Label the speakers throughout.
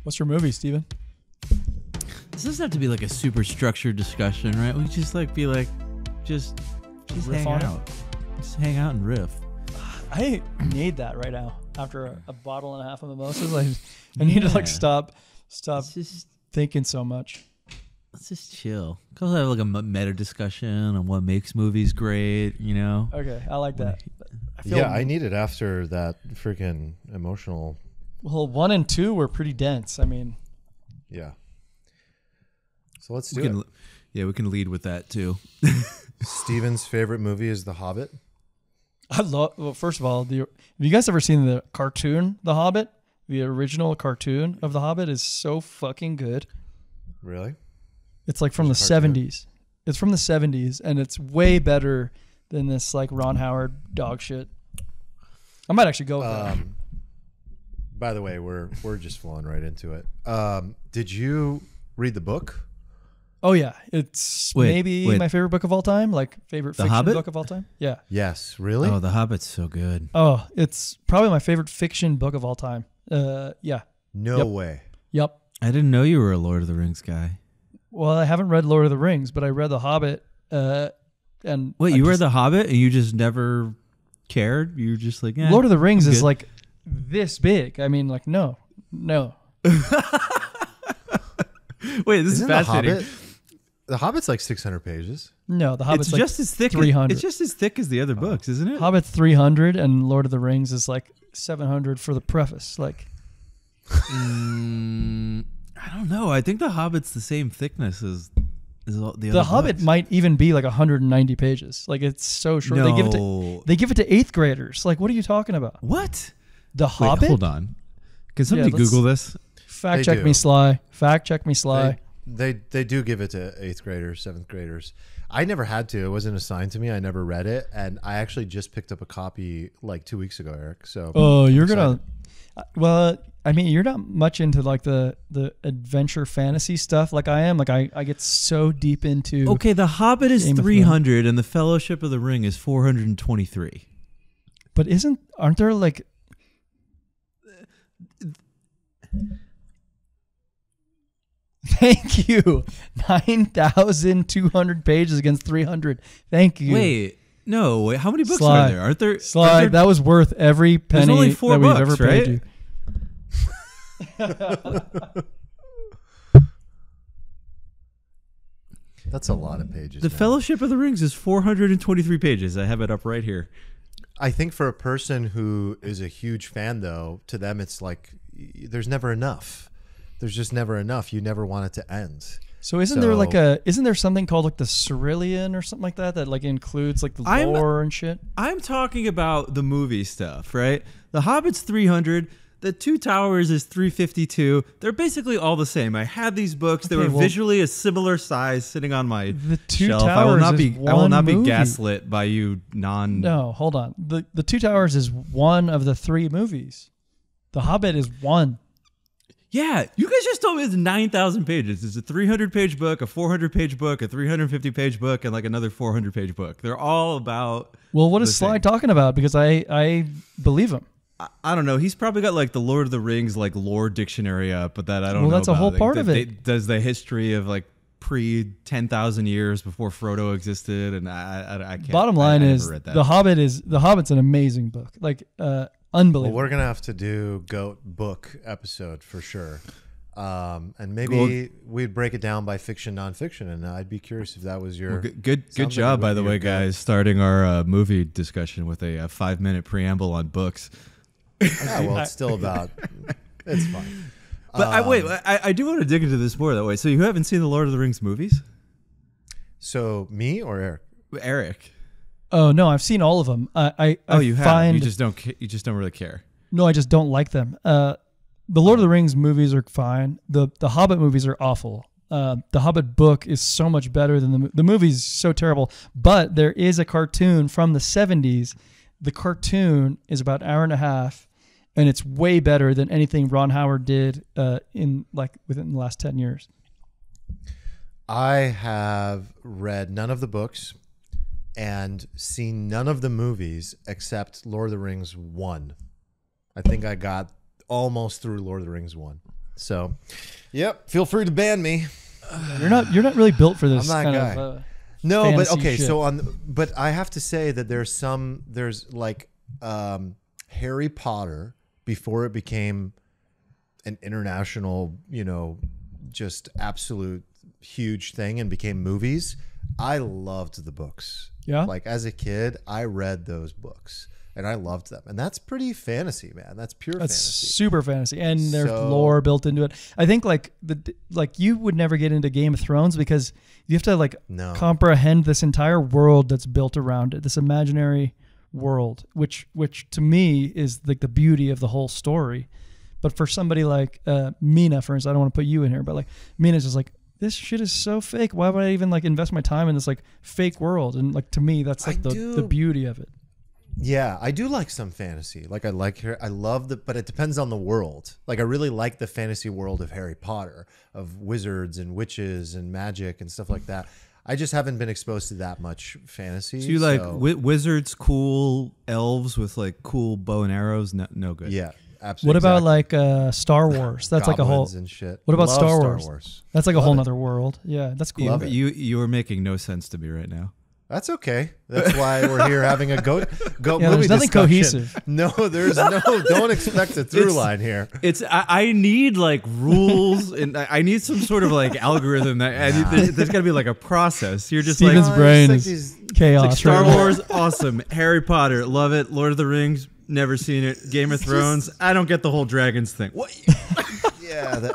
Speaker 1: What's your movie, Steven?
Speaker 2: This doesn't have to be like a super structured discussion, right? We just like be like, just
Speaker 1: Riff
Speaker 2: hang
Speaker 1: on it?
Speaker 2: out. Just hang out and riff.
Speaker 1: I need that right now after a bottle and a half of mimosas. I need to like stop
Speaker 2: Let's just
Speaker 1: thinking so much.
Speaker 2: let's just chill. Cause have like a meta discussion on what makes movies great. You know.
Speaker 1: Okay, I like that.
Speaker 3: I need it after that freaking emotional.
Speaker 1: Well, 1 and 2 were pretty dense. I mean,
Speaker 3: Yeah. So let's do it.
Speaker 2: Yeah, we can lead with that too.
Speaker 3: Steven's favorite movie is The Hobbit.
Speaker 1: I love. Well, first of all, have you guys ever seen the cartoon, The Hobbit? The original cartoon of The Hobbit is so fucking good.
Speaker 3: Really?
Speaker 1: It's like from the 70s. It's from the 70s, and it's way better than this like Ron Howard dog shit. I might actually go with that.
Speaker 3: By the way, we're just flowing right into it. Did you read the book?
Speaker 1: Oh yeah, it's maybe my favorite book of all time. Like favorite
Speaker 2: The
Speaker 1: fiction
Speaker 2: Hobbit?
Speaker 1: book of all time. Yeah.
Speaker 3: Yes. Really?
Speaker 2: Oh, The Hobbit's so good.
Speaker 1: Oh, it's probably my favorite fiction book of all time. Yeah.
Speaker 3: No way.
Speaker 1: Yep.
Speaker 2: I didn't know you were a Lord of the Rings guy.
Speaker 1: Well, I haven't read Lord of the Rings, but I read The Hobbit. And
Speaker 2: Wait, you read The Hobbit and you just never cared? You were just like,
Speaker 1: Lord of the Rings is like this big. I mean, like no.
Speaker 2: Wait, this is fascinating.
Speaker 3: The Hobbit's like 600 pages.
Speaker 1: No, The Hobbit's
Speaker 2: It's
Speaker 1: like
Speaker 2: just as thick.
Speaker 1: 300.
Speaker 2: It's just as thick as the other books, isn't it?
Speaker 1: Hobbit's 300, and Lord of the Rings is like 700 for the preface. Like,
Speaker 2: I don't know. I think The Hobbit's the same thickness as all the other
Speaker 1: The Hobbit
Speaker 2: books.
Speaker 1: might even be like 190 pages. Like it's so short.
Speaker 2: No.
Speaker 1: They give it to 8th graders. Like, what are you talking about?
Speaker 2: What?
Speaker 1: The
Speaker 2: Wait,
Speaker 1: Hobbit?
Speaker 2: hold on. Can somebody
Speaker 1: let's-
Speaker 2: Google this?
Speaker 1: Fact
Speaker 3: They
Speaker 1: check
Speaker 3: do.
Speaker 1: me, Sly. Fact check me, Sly.
Speaker 3: They do give it to 8th graders, 7th graders. I never had to. It wasn't assigned to me. I never read it, and I actually just picked up a copy like 2 weeks ago, Eric. So
Speaker 1: Oh, you're
Speaker 3: excited.
Speaker 1: gonna. Well, I mean, you're not much into like the adventure fantasy stuff like I am. Like I get so deep into.
Speaker 2: Okay, The Hobbit is
Speaker 1: Game of
Speaker 2: 300 and The Fellowship of the Ring is 423.
Speaker 1: But aren't there like? Thank you. 9,200 pages against 300. Thank you.
Speaker 2: Wait, how many books
Speaker 1: Sly.
Speaker 2: are there? Aren't there?
Speaker 1: Slide.
Speaker 2: aren't there
Speaker 1: That was worth every penny
Speaker 2: only 4
Speaker 1: that we've
Speaker 2: books,
Speaker 1: ever paid
Speaker 2: right?
Speaker 1: you.
Speaker 3: That's a lot of pages.
Speaker 2: The
Speaker 3: man.
Speaker 2: Fellowship of the Rings is 423 pages. I have it up right here.
Speaker 3: I think for a person who is a huge fan, though, to them it's like there's never enough. There's just never enough. You never want it to end.
Speaker 1: So isn't there something called like the Cerulean or something like that like includes like the lore and shit?
Speaker 2: I'm talking about the movie stuff, right? The Hobbit's 300. The Two Towers is 352. They're basically all the same. I had these books. They were visually a similar size sitting on my
Speaker 1: The Two
Speaker 2: shelf.
Speaker 1: Towers
Speaker 2: I will not
Speaker 1: is
Speaker 2: be
Speaker 1: one movie.
Speaker 2: gaslit by you
Speaker 1: No, hold on. The Two Towers is one of the 3 movies. The Hobbit is one.
Speaker 2: Yeah, you guys just told me it's 9,000 pages. It's a 300-page book, a 400-page book, a 350-page book, and like another 400-page book. They're all about.
Speaker 1: Well, what is Sly
Speaker 2: same.
Speaker 1: talking about? Because I believe him.
Speaker 2: I don't know. He's probably got like the Lord of the Rings like lore dictionary up, but that I don't know.
Speaker 1: Well, that's a
Speaker 2: about.
Speaker 1: whole
Speaker 2: Like,
Speaker 1: part of it.
Speaker 2: Does the history of like pre 10,000 years before Frodo existed, and I can't.
Speaker 1: Bottom line
Speaker 2: I
Speaker 1: is
Speaker 2: never read that.
Speaker 1: The Hobbit's an amazing book. Like unbelievable.
Speaker 3: Well, we're gonna have to do GOAT book episode for sure, and maybe we'd break it down by fiction, nonfiction, and I'd be curious if that was your
Speaker 2: good
Speaker 3: sounds like
Speaker 2: job,
Speaker 3: it
Speaker 2: by
Speaker 3: would
Speaker 2: the
Speaker 3: be
Speaker 2: way,
Speaker 3: your GOAT.
Speaker 2: guys. Starting our movie discussion with a 5-minute preamble on books.
Speaker 3: Yeah, well, it's still about. It's fine.
Speaker 2: But I do want to dig into this more that way. So you haven't seen the Lord of the Rings movies,
Speaker 3: So me or Eric?
Speaker 2: Eric?
Speaker 1: Oh no, I've seen all of them.
Speaker 2: You have. You just don't. You just don't really care.
Speaker 1: No, I just don't like them. The Lord of the Rings movies are fine. The Hobbit movies are awful. The Hobbit book is so much better than the movie's so terrible. But there is a cartoon from the 70s. The cartoon is about an hour and a half, and it's way better than anything Ron Howard did within the last 10 years.
Speaker 3: I have read none of the books and seen none of the movies except Lord of the Rings 1. I think I got almost through Lord of the Rings 1. So, yep. Feel free to ban me.
Speaker 1: You're not really built for this
Speaker 3: I'm
Speaker 1: kind
Speaker 3: that guy.
Speaker 1: of.
Speaker 3: No, but
Speaker 1: fantasy
Speaker 3: okay.
Speaker 1: shit.
Speaker 3: So but I have to say that there's like Harry Potter before it became an international, just absolute huge thing and became movies. I loved the books.
Speaker 1: Yeah.
Speaker 3: Like as a kid, I read those books and I loved them. And that's pretty fantasy, man. That's pure fantasy.
Speaker 1: Super fantasy, and there's lore built into it. I think like you would never get into Game of Thrones because you have to comprehend this entire world that's built around it, this imaginary world, which to me is like the beauty of the whole story. But for somebody like Mina, for instance, I don't want to put you in here, but like Mina's just like, this shit is so fake. Why would I even like invest my time in this like fake world? And like to me, that's like the beauty of it.
Speaker 3: Yeah, I do like some fantasy. Like I love but it depends on the world. Like I really like the fantasy world of Harry Potter, of wizards and witches and magic and stuff like that. I just haven't been exposed to that much fantasy.
Speaker 2: So you like wizards, cool elves with like cool bow and arrows? No good.
Speaker 3: Yeah, absolutely.
Speaker 1: What about like Star Wars? That's like a whole.
Speaker 3: And shit.
Speaker 1: What about
Speaker 3: Love
Speaker 1: Star Wars? That's like a whole nother world. Yeah, that's cool.
Speaker 3: Love it.
Speaker 2: You are making no sense to me right now.
Speaker 3: That's okay. That's why we're here having a goat movie
Speaker 1: there's nothing
Speaker 3: discussion.
Speaker 1: cohesive.
Speaker 3: No, there's no. Don't expect a through line here.
Speaker 2: I need like rules and I need some sort of like algorithm that there's got to be like a process. You're just
Speaker 1: Steven's
Speaker 2: like
Speaker 1: brain is chaos.
Speaker 2: Like Star Wars, awesome. Harry Potter, love it. Lord of the Rings, never seen it. Game of Thrones, I don't get the whole dragons thing. What?
Speaker 3: Yeah, the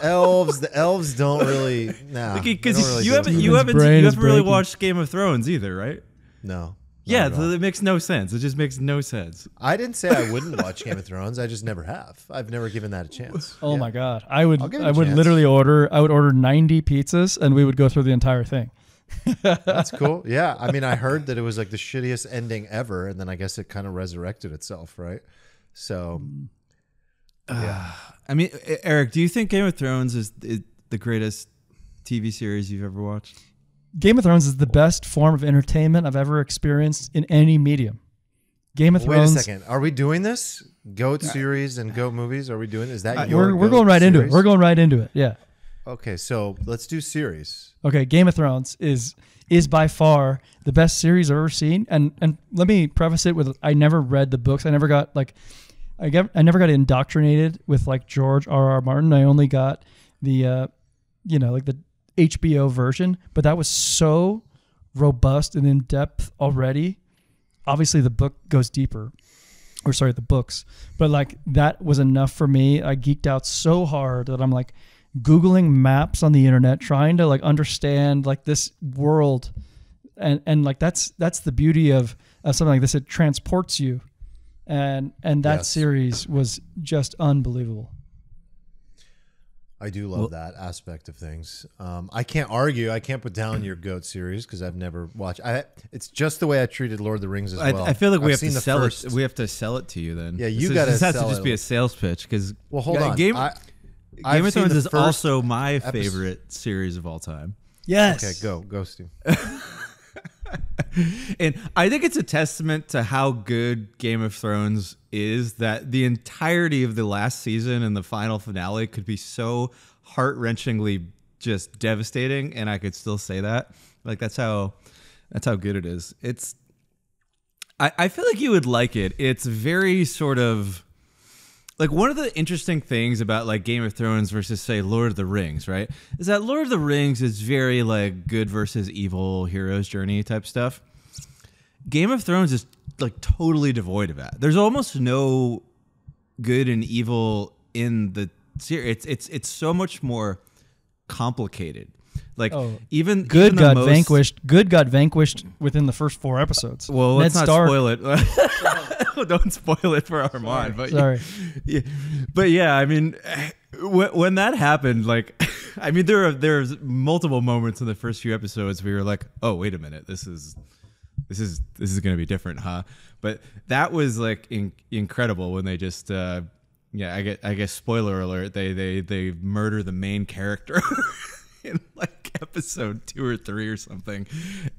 Speaker 3: elves don't really. Nah,
Speaker 2: because you haven't really watched Game of Thrones either, right?
Speaker 3: No.
Speaker 2: Yeah, so it makes no sense. It just makes no sense.
Speaker 3: I didn't say I wouldn't watch Game of Thrones. I just never have. I've never given that a chance.
Speaker 1: Oh my god, I would literally order 90 pizzas and we would go through the entire thing.
Speaker 3: That's cool. Yeah, I mean, I heard that it was like the shittiest ending ever, and then I guess it kind of resurrected itself, right? So, yeah.
Speaker 2: I mean, Eric, do you think Game of Thrones is the greatest TV series you've ever watched?
Speaker 1: Game of Thrones is the best form of entertainment I've ever experienced in any medium. Game of Thrones.
Speaker 3: Wait a second. Are we doing this? GOAT series and GOAT movies? Are we doing? Is that
Speaker 1: we're going right into it. We're going right into it. Yeah.
Speaker 3: Okay, so let's do series.
Speaker 1: Okay, Game of Thrones is by far the best series I've ever seen. And let me preface it with I never read the books. I never got indoctrinated with like George R.R. Martin. I only got the like the HBO version, but that was so robust and in depth already. Obviously the book goes deeper, the books, but like that was enough for me. I geeked out so hard that I'm like Googling maps on the internet, trying to like understand like this world. And like, that's the beauty of something like this. It transports you. And that series was just unbelievable.
Speaker 3: I do love that aspect of things. I can't argue. I can't put down your GOAT series because I've never watched. It's just the way I treated Lord of the Rings as well.
Speaker 2: I feel like we have to sell it. We have to sell it to you then.
Speaker 3: Yeah, you got to.
Speaker 2: This has to just be a sales pitch because.
Speaker 3: Well, hold on.
Speaker 2: Game of Thrones is also my favorite series of all time.
Speaker 1: Yes.
Speaker 3: Okay, go, Steve.
Speaker 2: And I think it's a testament to how good Game of Thrones is that the entirety of the last season and the final finale could be so heart-wrenchingly just devastating, and I could still say that. Like that's how good it is. I feel like you would like it. It's very sort of like one of the interesting things about like Game of Thrones versus say Lord of the Rings, right? Is that Lord of the Rings is very like good versus evil hero's journey type stuff. Game of Thrones is like totally devoid of that. There's almost no good and evil in the series. It's so much more complicated. Like even
Speaker 1: good got vanquished. Good got vanquished within the first 4 episodes.
Speaker 2: Well, let's not spoil it. Don't spoil it for Armand.
Speaker 1: Sorry.
Speaker 2: But yeah, I mean, when that happened, like, I mean, there's multiple moments in the first few episodes where you're like, oh, wait a minute, this is going to be different, huh? But that was like incredible when they just, I guess spoiler alert, they murder the main character. In like episode 2 or 3 or something,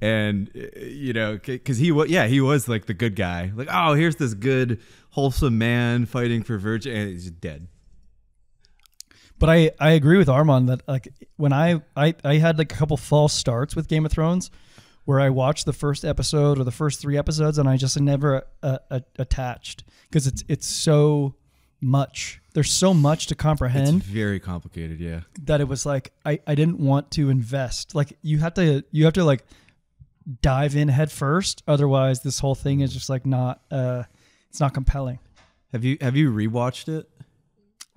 Speaker 2: and because he was like the good guy, like, oh, here's this good wholesome man fighting for virgin, and he's dead.
Speaker 1: But I agree with Armand that like when I had like a couple false starts with Game of Thrones where I watched the first episode or the first 3 episodes and I just never attached because it's so much. There's so much to comprehend.
Speaker 2: It's very complicated, yeah.
Speaker 1: That it was like I didn't want to invest. Like you have to like dive in head first, otherwise this whole thing is just like not it's not compelling.
Speaker 2: Have you rewatched it?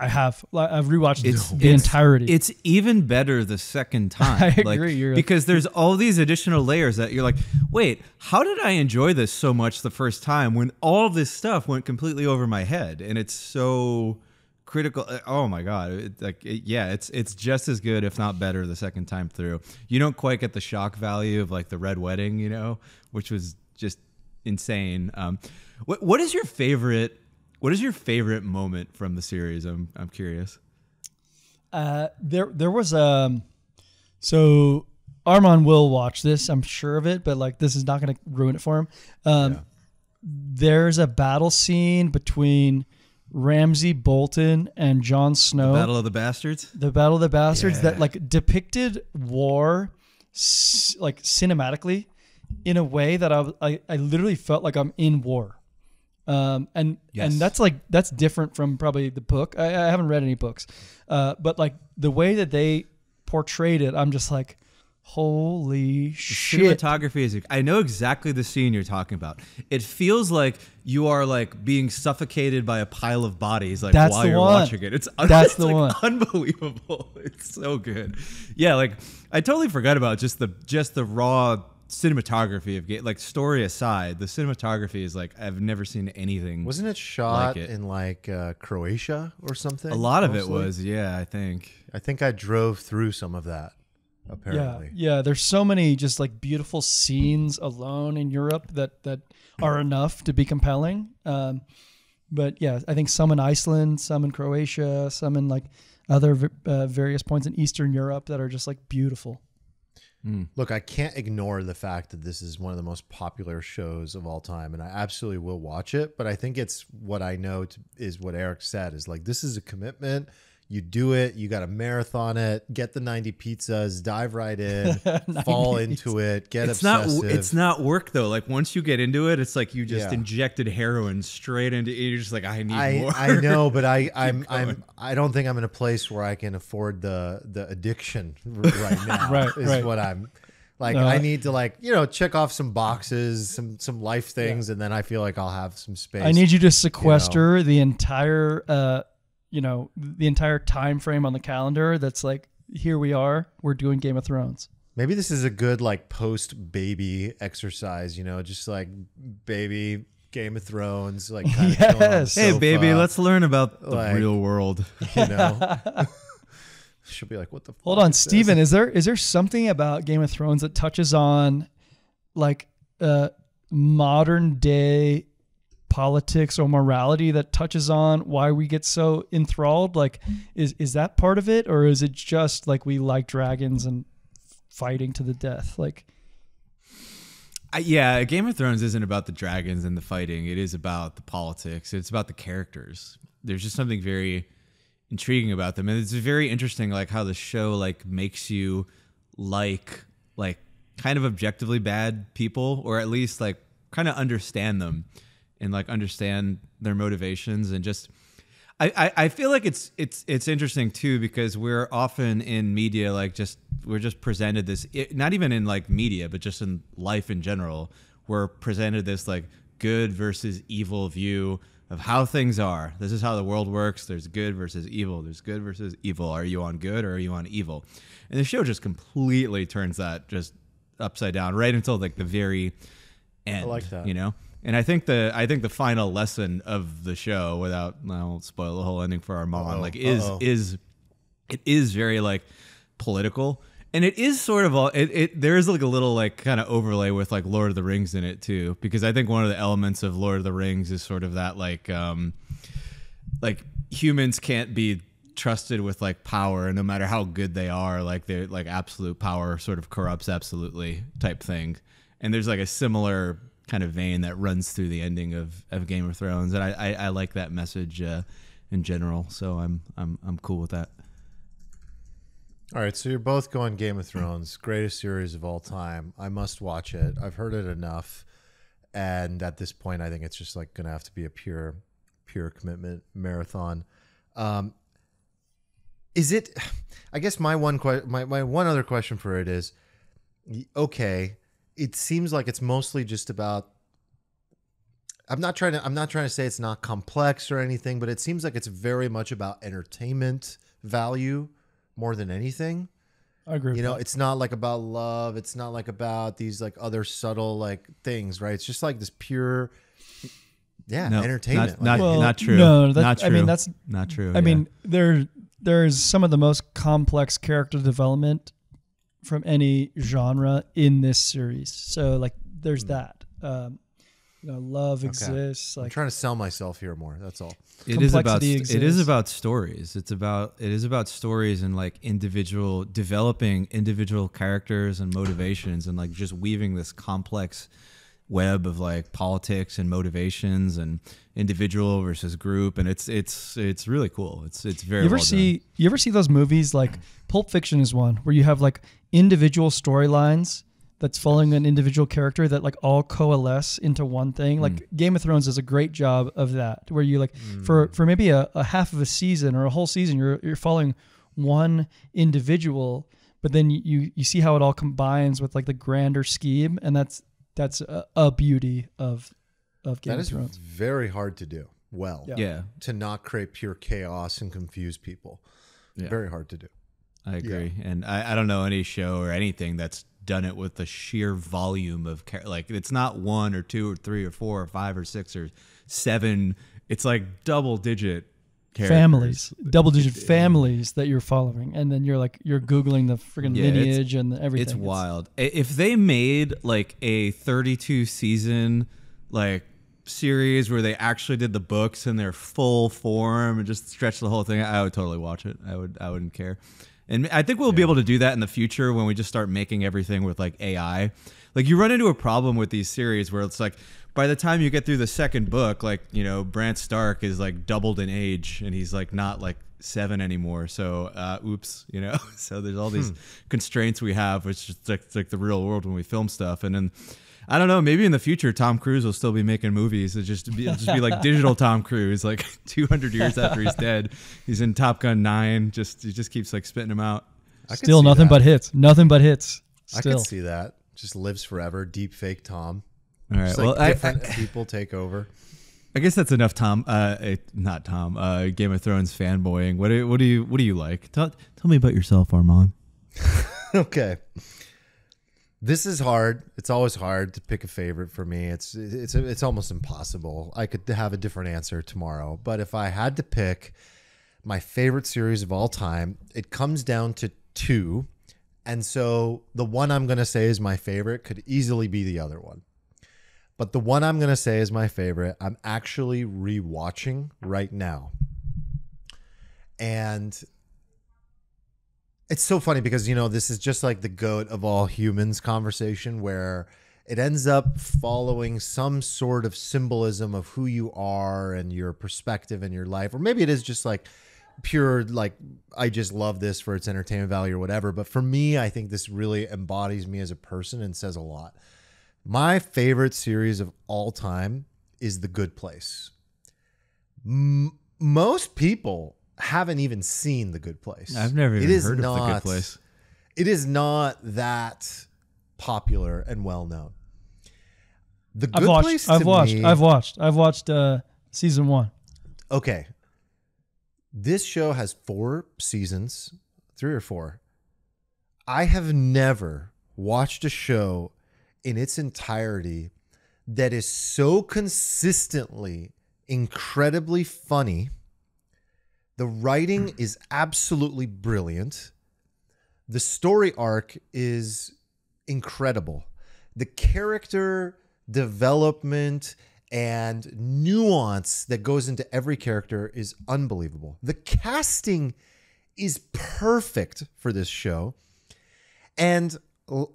Speaker 1: I've rewatched the entirety.
Speaker 2: It's even better the second time.
Speaker 1: I agree.
Speaker 2: Because there's all these additional layers that you're like, wait, how did I enjoy this so much the first time when all this stuff went completely over my head? And it's so critical. Oh my God. It's just as good, if not better, the second time through. You don't quite get the shock value of like the Red Wedding, which was just insane. What is your favorite moment from the series? I'm curious.
Speaker 1: There was so Armand will watch this, I'm sure of it, but like this is not going to ruin it for him. There's a battle scene between Ramsay Bolton and Jon Snow.
Speaker 2: The Battle of the Bastards.
Speaker 1: The Battle of the Bastards that like depicted war like cinematically in a way that I literally felt like I'm in war. And that's different from probably the book. I haven't read any books, but like the way that they portrayed it, I'm just like, holy shit.
Speaker 2: Cinematography is, I know exactly the scene you're talking about. It feels like you are like being suffocated by a pile of bodies like while you're watching it. It's unbelievable. It's so good. Yeah, like I totally forgot about just the raw cinematography of game. Like story aside, the cinematography is like I've never seen anything.
Speaker 3: Wasn't it shot in like Croatia or something?
Speaker 2: A lot of it was, yeah. I think
Speaker 3: I drove through some of that. Apparently,
Speaker 1: yeah. There's so many just like beautiful scenes alone in Europe that are enough to be compelling. But yeah, I think some in Iceland, some in Croatia, some in like other various points in Eastern Europe that are just like beautiful.
Speaker 3: Look, I can't ignore the fact that this is one of the most popular shows of all time, and I absolutely will watch it. But I think it's what I know is what Eric said is like, this is a commitment. You do it. You got to marathon it. Get the 90 pizzas. Dive right in. Fall into it. Get obsessive.
Speaker 2: It's not work though. Like once you get into it, it's like you just injected heroin straight into it. You're just like, I need more.
Speaker 3: I know, but I don't think I'm in a place where I can afford the addiction right now. Right. What I'm like. I need to like check off some boxes, some life things, and then I feel like I'll have some space.
Speaker 1: I need you to sequester the entire. The entire time frame on the calendar that's like, here we are, we're doing Game of Thrones.
Speaker 3: Maybe this is a good like post baby exercise, just like baby Game of Thrones, like kind of chilling on the sofa.
Speaker 2: Hey baby, let's learn about the real world.
Speaker 3: She'll be like, what the fuck?
Speaker 1: Hold on, Steven, is there something about Game of Thrones that touches on like modern day politics or morality that touches on why we get so enthralled? Like is that part of it, or is it just like we like dragons and fighting to the death? Like
Speaker 2: Game of Thrones isn't about the dragons and the fighting. It is about the politics. It's about the characters. There's just something very intriguing about them, and it's very interesting like how the show like makes you like kind of objectively bad people, or at least like kind of understand them and like understand their motivations. And just I feel like it's interesting too, because we're often in media we're just presented this, not even in like media but just in life in general, we're presented this like good versus evil view of how things are. This is how the world works. There's good versus evil. There's good versus evil. Are you on good or are you on evil? And the show just completely turns that just upside down right until like the very end. I like that. And I think the final lesson of the show, I won't spoil the whole ending for Armand, it is very like political, and it is sort of there is like a little like kind of overlay with like Lord of the Rings in it too, because I think one of the elements of Lord of the Rings is sort of that like humans can't be trusted with like power, and no matter how good they are, like they're like absolute power sort of corrupts absolutely type thing. And there's like a similar kind of vein that runs through the ending of Game of Thrones, and I like that message in general. So I'm cool with that.
Speaker 3: All right, so you're both going Game of Thrones, greatest series of all time. I must watch it. I've heard it enough, and at this point, I think it's just like gonna have to be a pure commitment marathon. Is it? I guess my one other question for it is, okay, it seems like it's mostly just about. I'm not trying to say it's not complex or anything, but it seems like it's very much about entertainment value more than anything.
Speaker 1: I agree.
Speaker 3: You know, it's not like about love. It's not like about these like other subtle like things, right? It's just like this pure, entertainment.
Speaker 2: Not true.
Speaker 1: No,
Speaker 2: not true.
Speaker 1: I mean, that's
Speaker 2: not true.
Speaker 1: I mean, there's some of the most complex character development from any genre in this series. So like, there's that. Love exists.
Speaker 3: I'm
Speaker 1: Like,
Speaker 3: trying to sell myself here more. That's all.
Speaker 2: It is about stories. It is about stories and like developing individual characters and motivations, and like just weaving this complex web of like politics and motivations and individual versus group, and it's really cool. It's very.
Speaker 1: You ever see those movies like Pulp Fiction is one where you have like individual storylines that's following an individual character that like all coalesce into one thing. Like Game of Thrones does a great job of that, where you like for maybe a half of a season or a whole season, you're following one individual, but then you see how it all combines with like the grander scheme, and that's a beauty of Game of Thrones.
Speaker 3: That is very hard to do well.
Speaker 2: Yeah.
Speaker 3: To not create pure chaos and confuse people. Yeah. Very hard to do.
Speaker 2: I agree. Yeah. And I don't know any show or anything that's done it with the sheer volume of like, it's not 1 or 2 or 3 or 4 or 5 or 6 or 7. It's like double-digit
Speaker 1: families, double-digit families that you're following, and then you're Googling the freaking lineage and everything.
Speaker 2: It's wild. If they made like a 32 season like series where they actually did the books in their full form and just stretched the whole thing, I would totally watch it. I wouldn't care. And I think we'll be able to do that in the future when we just start making everything with like AI. Like you run into a problem with these series where it's like by the time you get through the second book, like, you know, Bran Stark is like doubled in age and he's like not like 7 anymore. So, oops, you know, so there's all these constraints we have, which is like the real world when we film stuff. And then I don't know, maybe in the future, Tom Cruise will still be making movies. It'll just be like digital Tom Cruise, like 200 years after he's dead. He's in Top Gun 9. He just keeps like spitting them out.
Speaker 1: Still nothing but hits. Nothing but hits. Still.
Speaker 3: I could see that. Just lives forever. Deep fake Tom.
Speaker 2: All right.
Speaker 3: Just like different people take over.
Speaker 2: I guess that's enough Tom. Not Tom. Game of Thrones fanboying. What do you like? Tell me about yourself, Armand.
Speaker 3: Okay. This is hard. It's always hard to pick a favorite for me. It's almost impossible. I could have a different answer tomorrow, but if I had to pick my favorite series of all time, it comes down to 2. And so the one I'm going to say is my favorite could easily be the other one. But the one I'm going to say is my favorite, I'm actually rewatching right now. And it's so funny because, you know, this is just like the GOAT of all humans conversation where it ends up following some sort of symbolism of who you are and your perspective in your life. Or maybe it is just like pure, like, I just love this for its entertainment value or whatever. But for me, I think this really embodies me as a person and says a lot. My favorite series of all time is The Good Place. Most people haven't even seen The Good Place.
Speaker 2: I've never even heard of The Good Place.
Speaker 3: It is not that popular and well known. The Good Place. I've
Speaker 1: watched season 1.
Speaker 3: Okay. This show has 4 seasons, 3 or 4. I have never watched a show in its entirety that is so consistently incredibly funny. The writing is absolutely brilliant. The story arc is incredible. The character development and nuance that goes into every character is unbelievable. The casting is perfect for this show. And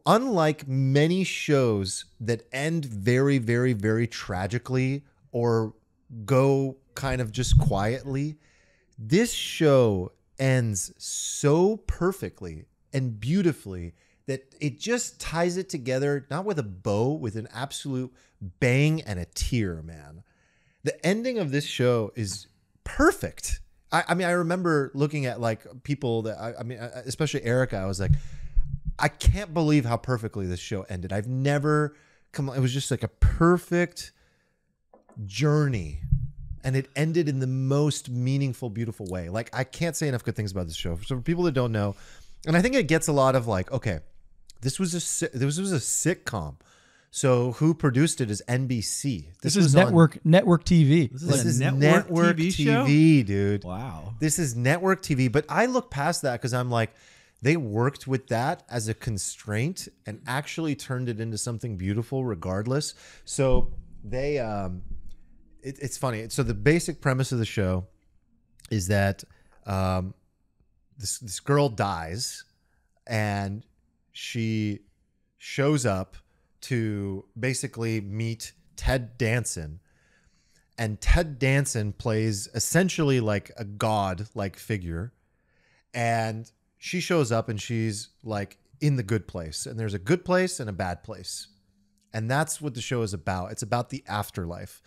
Speaker 3: unlike many shows that end very, very, very tragically or go kind of just quietly, this show ends so perfectly and beautifully that it just ties it together, not with a bow, with an absolute bang and a tear, man. The ending of this show is perfect. I mean, I remember looking at like people that especially Erica. I was like, I can't believe how perfectly this show ended. I've never come. It was just like a perfect journey, and it ended in the most meaningful, beautiful way. Like, I can't say enough good things about this show. So for people that don't know, and I think it gets a lot of like, okay, this was a sitcom. So who produced it is NBC.
Speaker 1: This is network TV.
Speaker 2: This
Speaker 3: is
Speaker 2: a
Speaker 3: network
Speaker 2: TV show?
Speaker 3: TV, dude.
Speaker 2: Wow.
Speaker 3: This is network TV. But I look past that because I'm like, they worked with that as a constraint and actually turned it into something beautiful regardless. So they, it's funny. So the basic premise of the show is that this girl dies and she shows up to basically meet Ted Danson. And Ted Danson plays essentially like a god-like figure. And she shows up and she's like in the good place. And there's a good place and a bad place. And that's what the show is about. It's about the afterlife.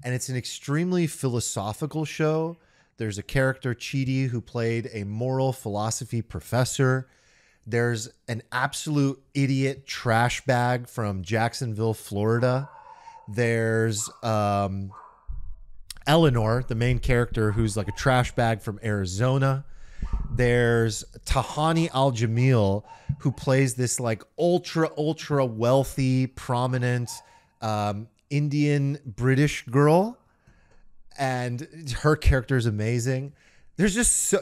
Speaker 3: And it's an extremely philosophical show. There's a character, Chidi, who played a moral philosophy professor. There's an absolute idiot trash bag from Jacksonville, Florida. There's Eleanor, the main character, who's like a trash bag from Arizona. There's Tahani Al-Jamil, who plays this like ultra wealthy, prominent Indian British girl. And her character is amazing. There's just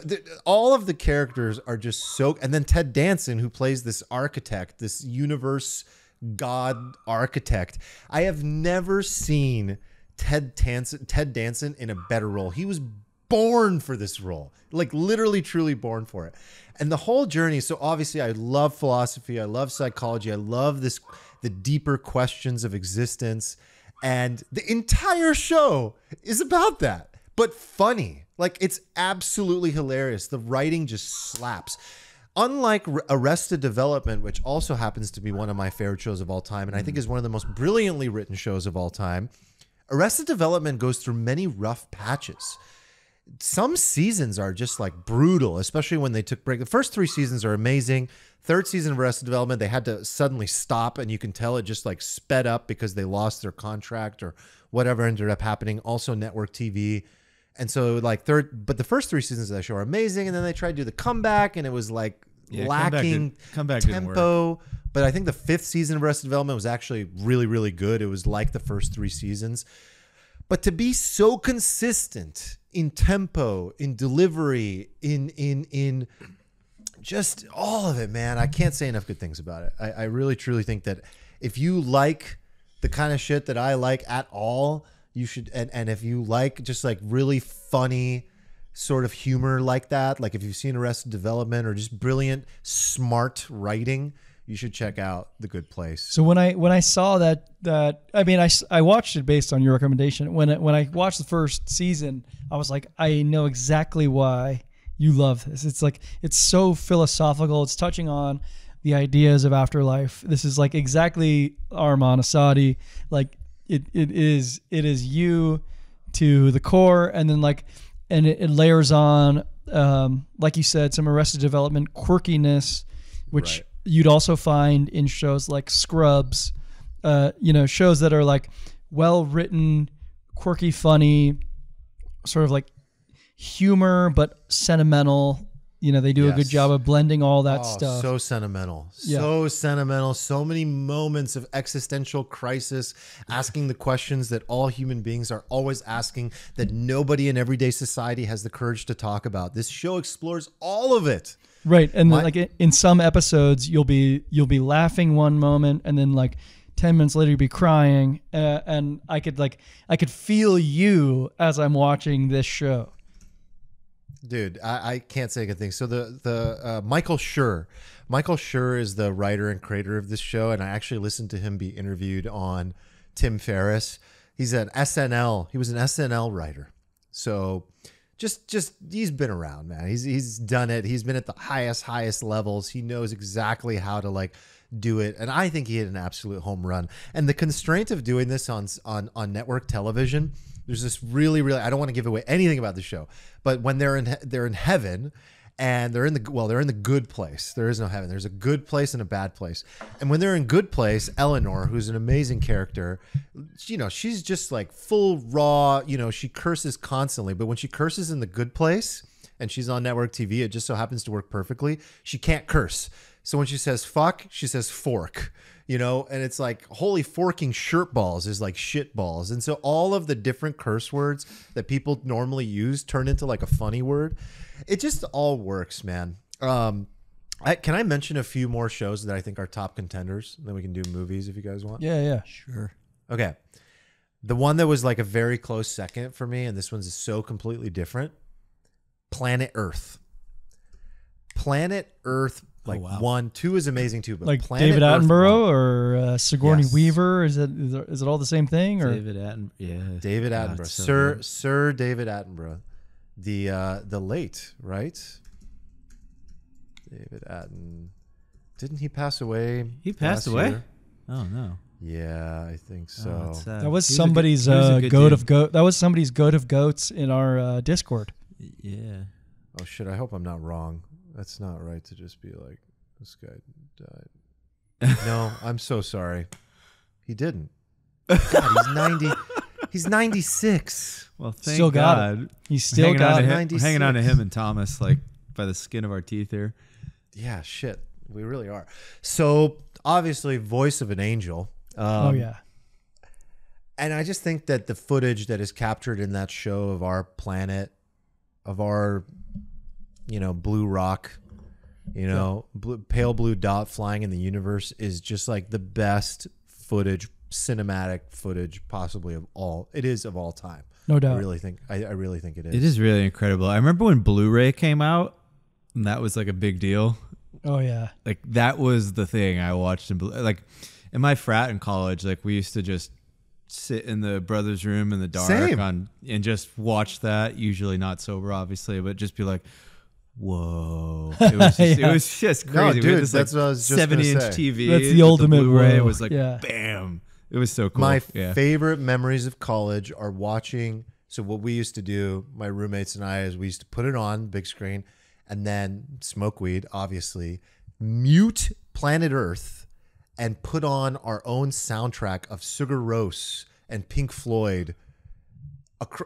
Speaker 3: all of the characters are just so, and then Ted Danson, who plays this architect, this universe god architect. I have never seen Ted Danson in a better role. He was born for this role, like literally, truly born for it. And the whole journey. So obviously, I love philosophy. I love psychology. I love the deeper questions of existence, and the entire show is about that, but funny. Like, it's absolutely hilarious. The writing just slaps. Unlike Arrested Development, which also happens to be one of my favorite shows of all time, and I think is one of the most brilliantly written shows of all time, Arrested Development goes through many rough patches. Some seasons are just like brutal, especially when they took break. The first 3 seasons are amazing. Third season of Arrested Development, they had to suddenly stop, and you can tell it just like sped up because they lost their contract or whatever ended up happening. Also network TV. And so like but the first 3 seasons of that show are amazing. And then they tried to do the comeback and it was like lacking
Speaker 2: comeback
Speaker 3: tempo. But I think the 5th season of Arrested Development was actually really, really good. It was like the first 3 seasons. But to be so consistent in tempo, in delivery, in just all of it, man, I can't say enough good things about it. I really, truly think that if you like the kind of shit that I like at all, you should, and if you like just like really funny sort of humor like that, like if you've seen Arrested Development or just brilliant, smart writing, you should check out The Good Place.
Speaker 1: So when I saw that I mean I watched it based on your recommendation. When I watched the first season, I was like, I know exactly why you love this. It's like, it's so philosophical. It's touching on the ideas of afterlife. This is like exactly Arman Assadi. Like it is you to the core, and then like, and it layers on like you said, some Arrested Development quirkiness, which you'd also find in shows like Scrubs, shows that are like well written, quirky, funny, sort of like humor, but sentimental. They do a good job of blending all that stuff.
Speaker 3: So sentimental. So sentimental. So many moments of existential crisis, asking the questions that all human beings are always asking, that nobody in everyday society has the courage to talk about. This show explores all of it.
Speaker 1: Right. And then, like in some episodes, you'll be laughing one moment, and then like 10 minutes later you'll be crying. And I could feel you as I'm watching this show.
Speaker 3: Dude, I can't say a good thing. So the Michael Schur is the writer and creator of this show, and I actually listened to him be interviewed on Tim Ferriss. He's an SNL. He was an SNL writer. So just he's been around, man. He's done it. He's been at the highest levels. He knows exactly how to like do it, and I think he hit an absolute home run. And the constraint of doing this on network television, there's this really I don't want to give away anything about the show, but when they're in heaven. And they're in the good place. There is no heaven. There's a good place and a bad place. And when they're in good place, Eleanor, who's an amazing character, you know, she's just like full raw, you know, she curses constantly. But when she curses in the good place and she's on network TV, it just so happens to work perfectly. She can't curse. So when she says fuck, she says fork, you know, and it's like holy forking shirt balls is like shit balls. And so all of the different curse words that people normally use turn into like a funny word. It just all works, man. Can I mention a few more shows that I think are top contenders? Then we can do movies if you guys want.
Speaker 1: Yeah, sure.
Speaker 3: Okay. The one that was like a very close second for me, and this one's so completely different, Planet Earth. Planet Earth, like 1, 2 is amazing too, but
Speaker 1: like
Speaker 3: Planet
Speaker 1: David
Speaker 3: Earth
Speaker 1: Attenborough or Sigourney
Speaker 3: Yes.
Speaker 1: Weaver? Is it all the same thing? Or
Speaker 2: David Attenborough. Yeah.
Speaker 3: David
Speaker 2: God,
Speaker 3: Attenborough,
Speaker 2: so good.
Speaker 3: Sir David Attenborough, the late, right? David didn't he pass away?
Speaker 2: He passed
Speaker 3: last
Speaker 2: away?
Speaker 3: year?
Speaker 2: Oh no.
Speaker 3: Yeah, I think so.
Speaker 2: Oh, that's sad.
Speaker 1: that was
Speaker 2: He a
Speaker 1: somebody's
Speaker 2: good- he was a good
Speaker 1: goat
Speaker 2: dude.
Speaker 1: of goat. That was somebody's goat of goats in our Discord.
Speaker 2: Yeah.
Speaker 3: Oh shit! I hope I'm not wrong. That's not right to just be like this guy died. No, I'm so sorry. He didn't. God, he's 90. He's 96.
Speaker 2: Well, thank
Speaker 1: Still got
Speaker 2: God.
Speaker 1: He's still
Speaker 2: hanging on
Speaker 1: got
Speaker 2: to
Speaker 1: it.
Speaker 2: him,
Speaker 3: 96.
Speaker 2: hanging on to him and Thomas like by the skin of our teeth here.
Speaker 3: Yeah, shit. We really are. So obviously, voice of an angel.
Speaker 1: Oh yeah.
Speaker 3: And I just think that the footage that is captured in that show of our planet, of our, you know, blue rock, you know, pale blue dot flying in the universe is just like the best footage, cinematic footage possibly of all. It is of all time.
Speaker 1: No doubt.
Speaker 3: I really think it is.
Speaker 2: It is really incredible. I remember when Blu-ray came out, and that was like a big deal.
Speaker 1: Oh yeah.
Speaker 2: Like that was the thing I watched like in my frat in college. Like we used to just sit in the brothers' room in the dark
Speaker 3: Same.
Speaker 2: and just watch that. Usually not sober, obviously, but just be like, "Whoa!" It was just,
Speaker 1: Yeah.
Speaker 2: it was just
Speaker 3: No,
Speaker 2: crazy. We
Speaker 3: dude,
Speaker 2: had this,
Speaker 3: that's
Speaker 2: like,
Speaker 3: what I was just gonna
Speaker 2: 70-inch
Speaker 3: say.
Speaker 2: TV.
Speaker 1: That's the
Speaker 2: with
Speaker 1: ultimate
Speaker 2: Blu-ray. It
Speaker 1: whoa.
Speaker 2: was like,
Speaker 1: Yeah.
Speaker 2: bam! It was so cool.
Speaker 3: My
Speaker 2: yeah.
Speaker 3: favorite memories of college are watching. So what we used to do, my roommates and I, is we used to put it on big screen and then smoke weed, obviously, mute Planet Earth, and put on our own soundtrack of Sugar Rose and Pink Floyd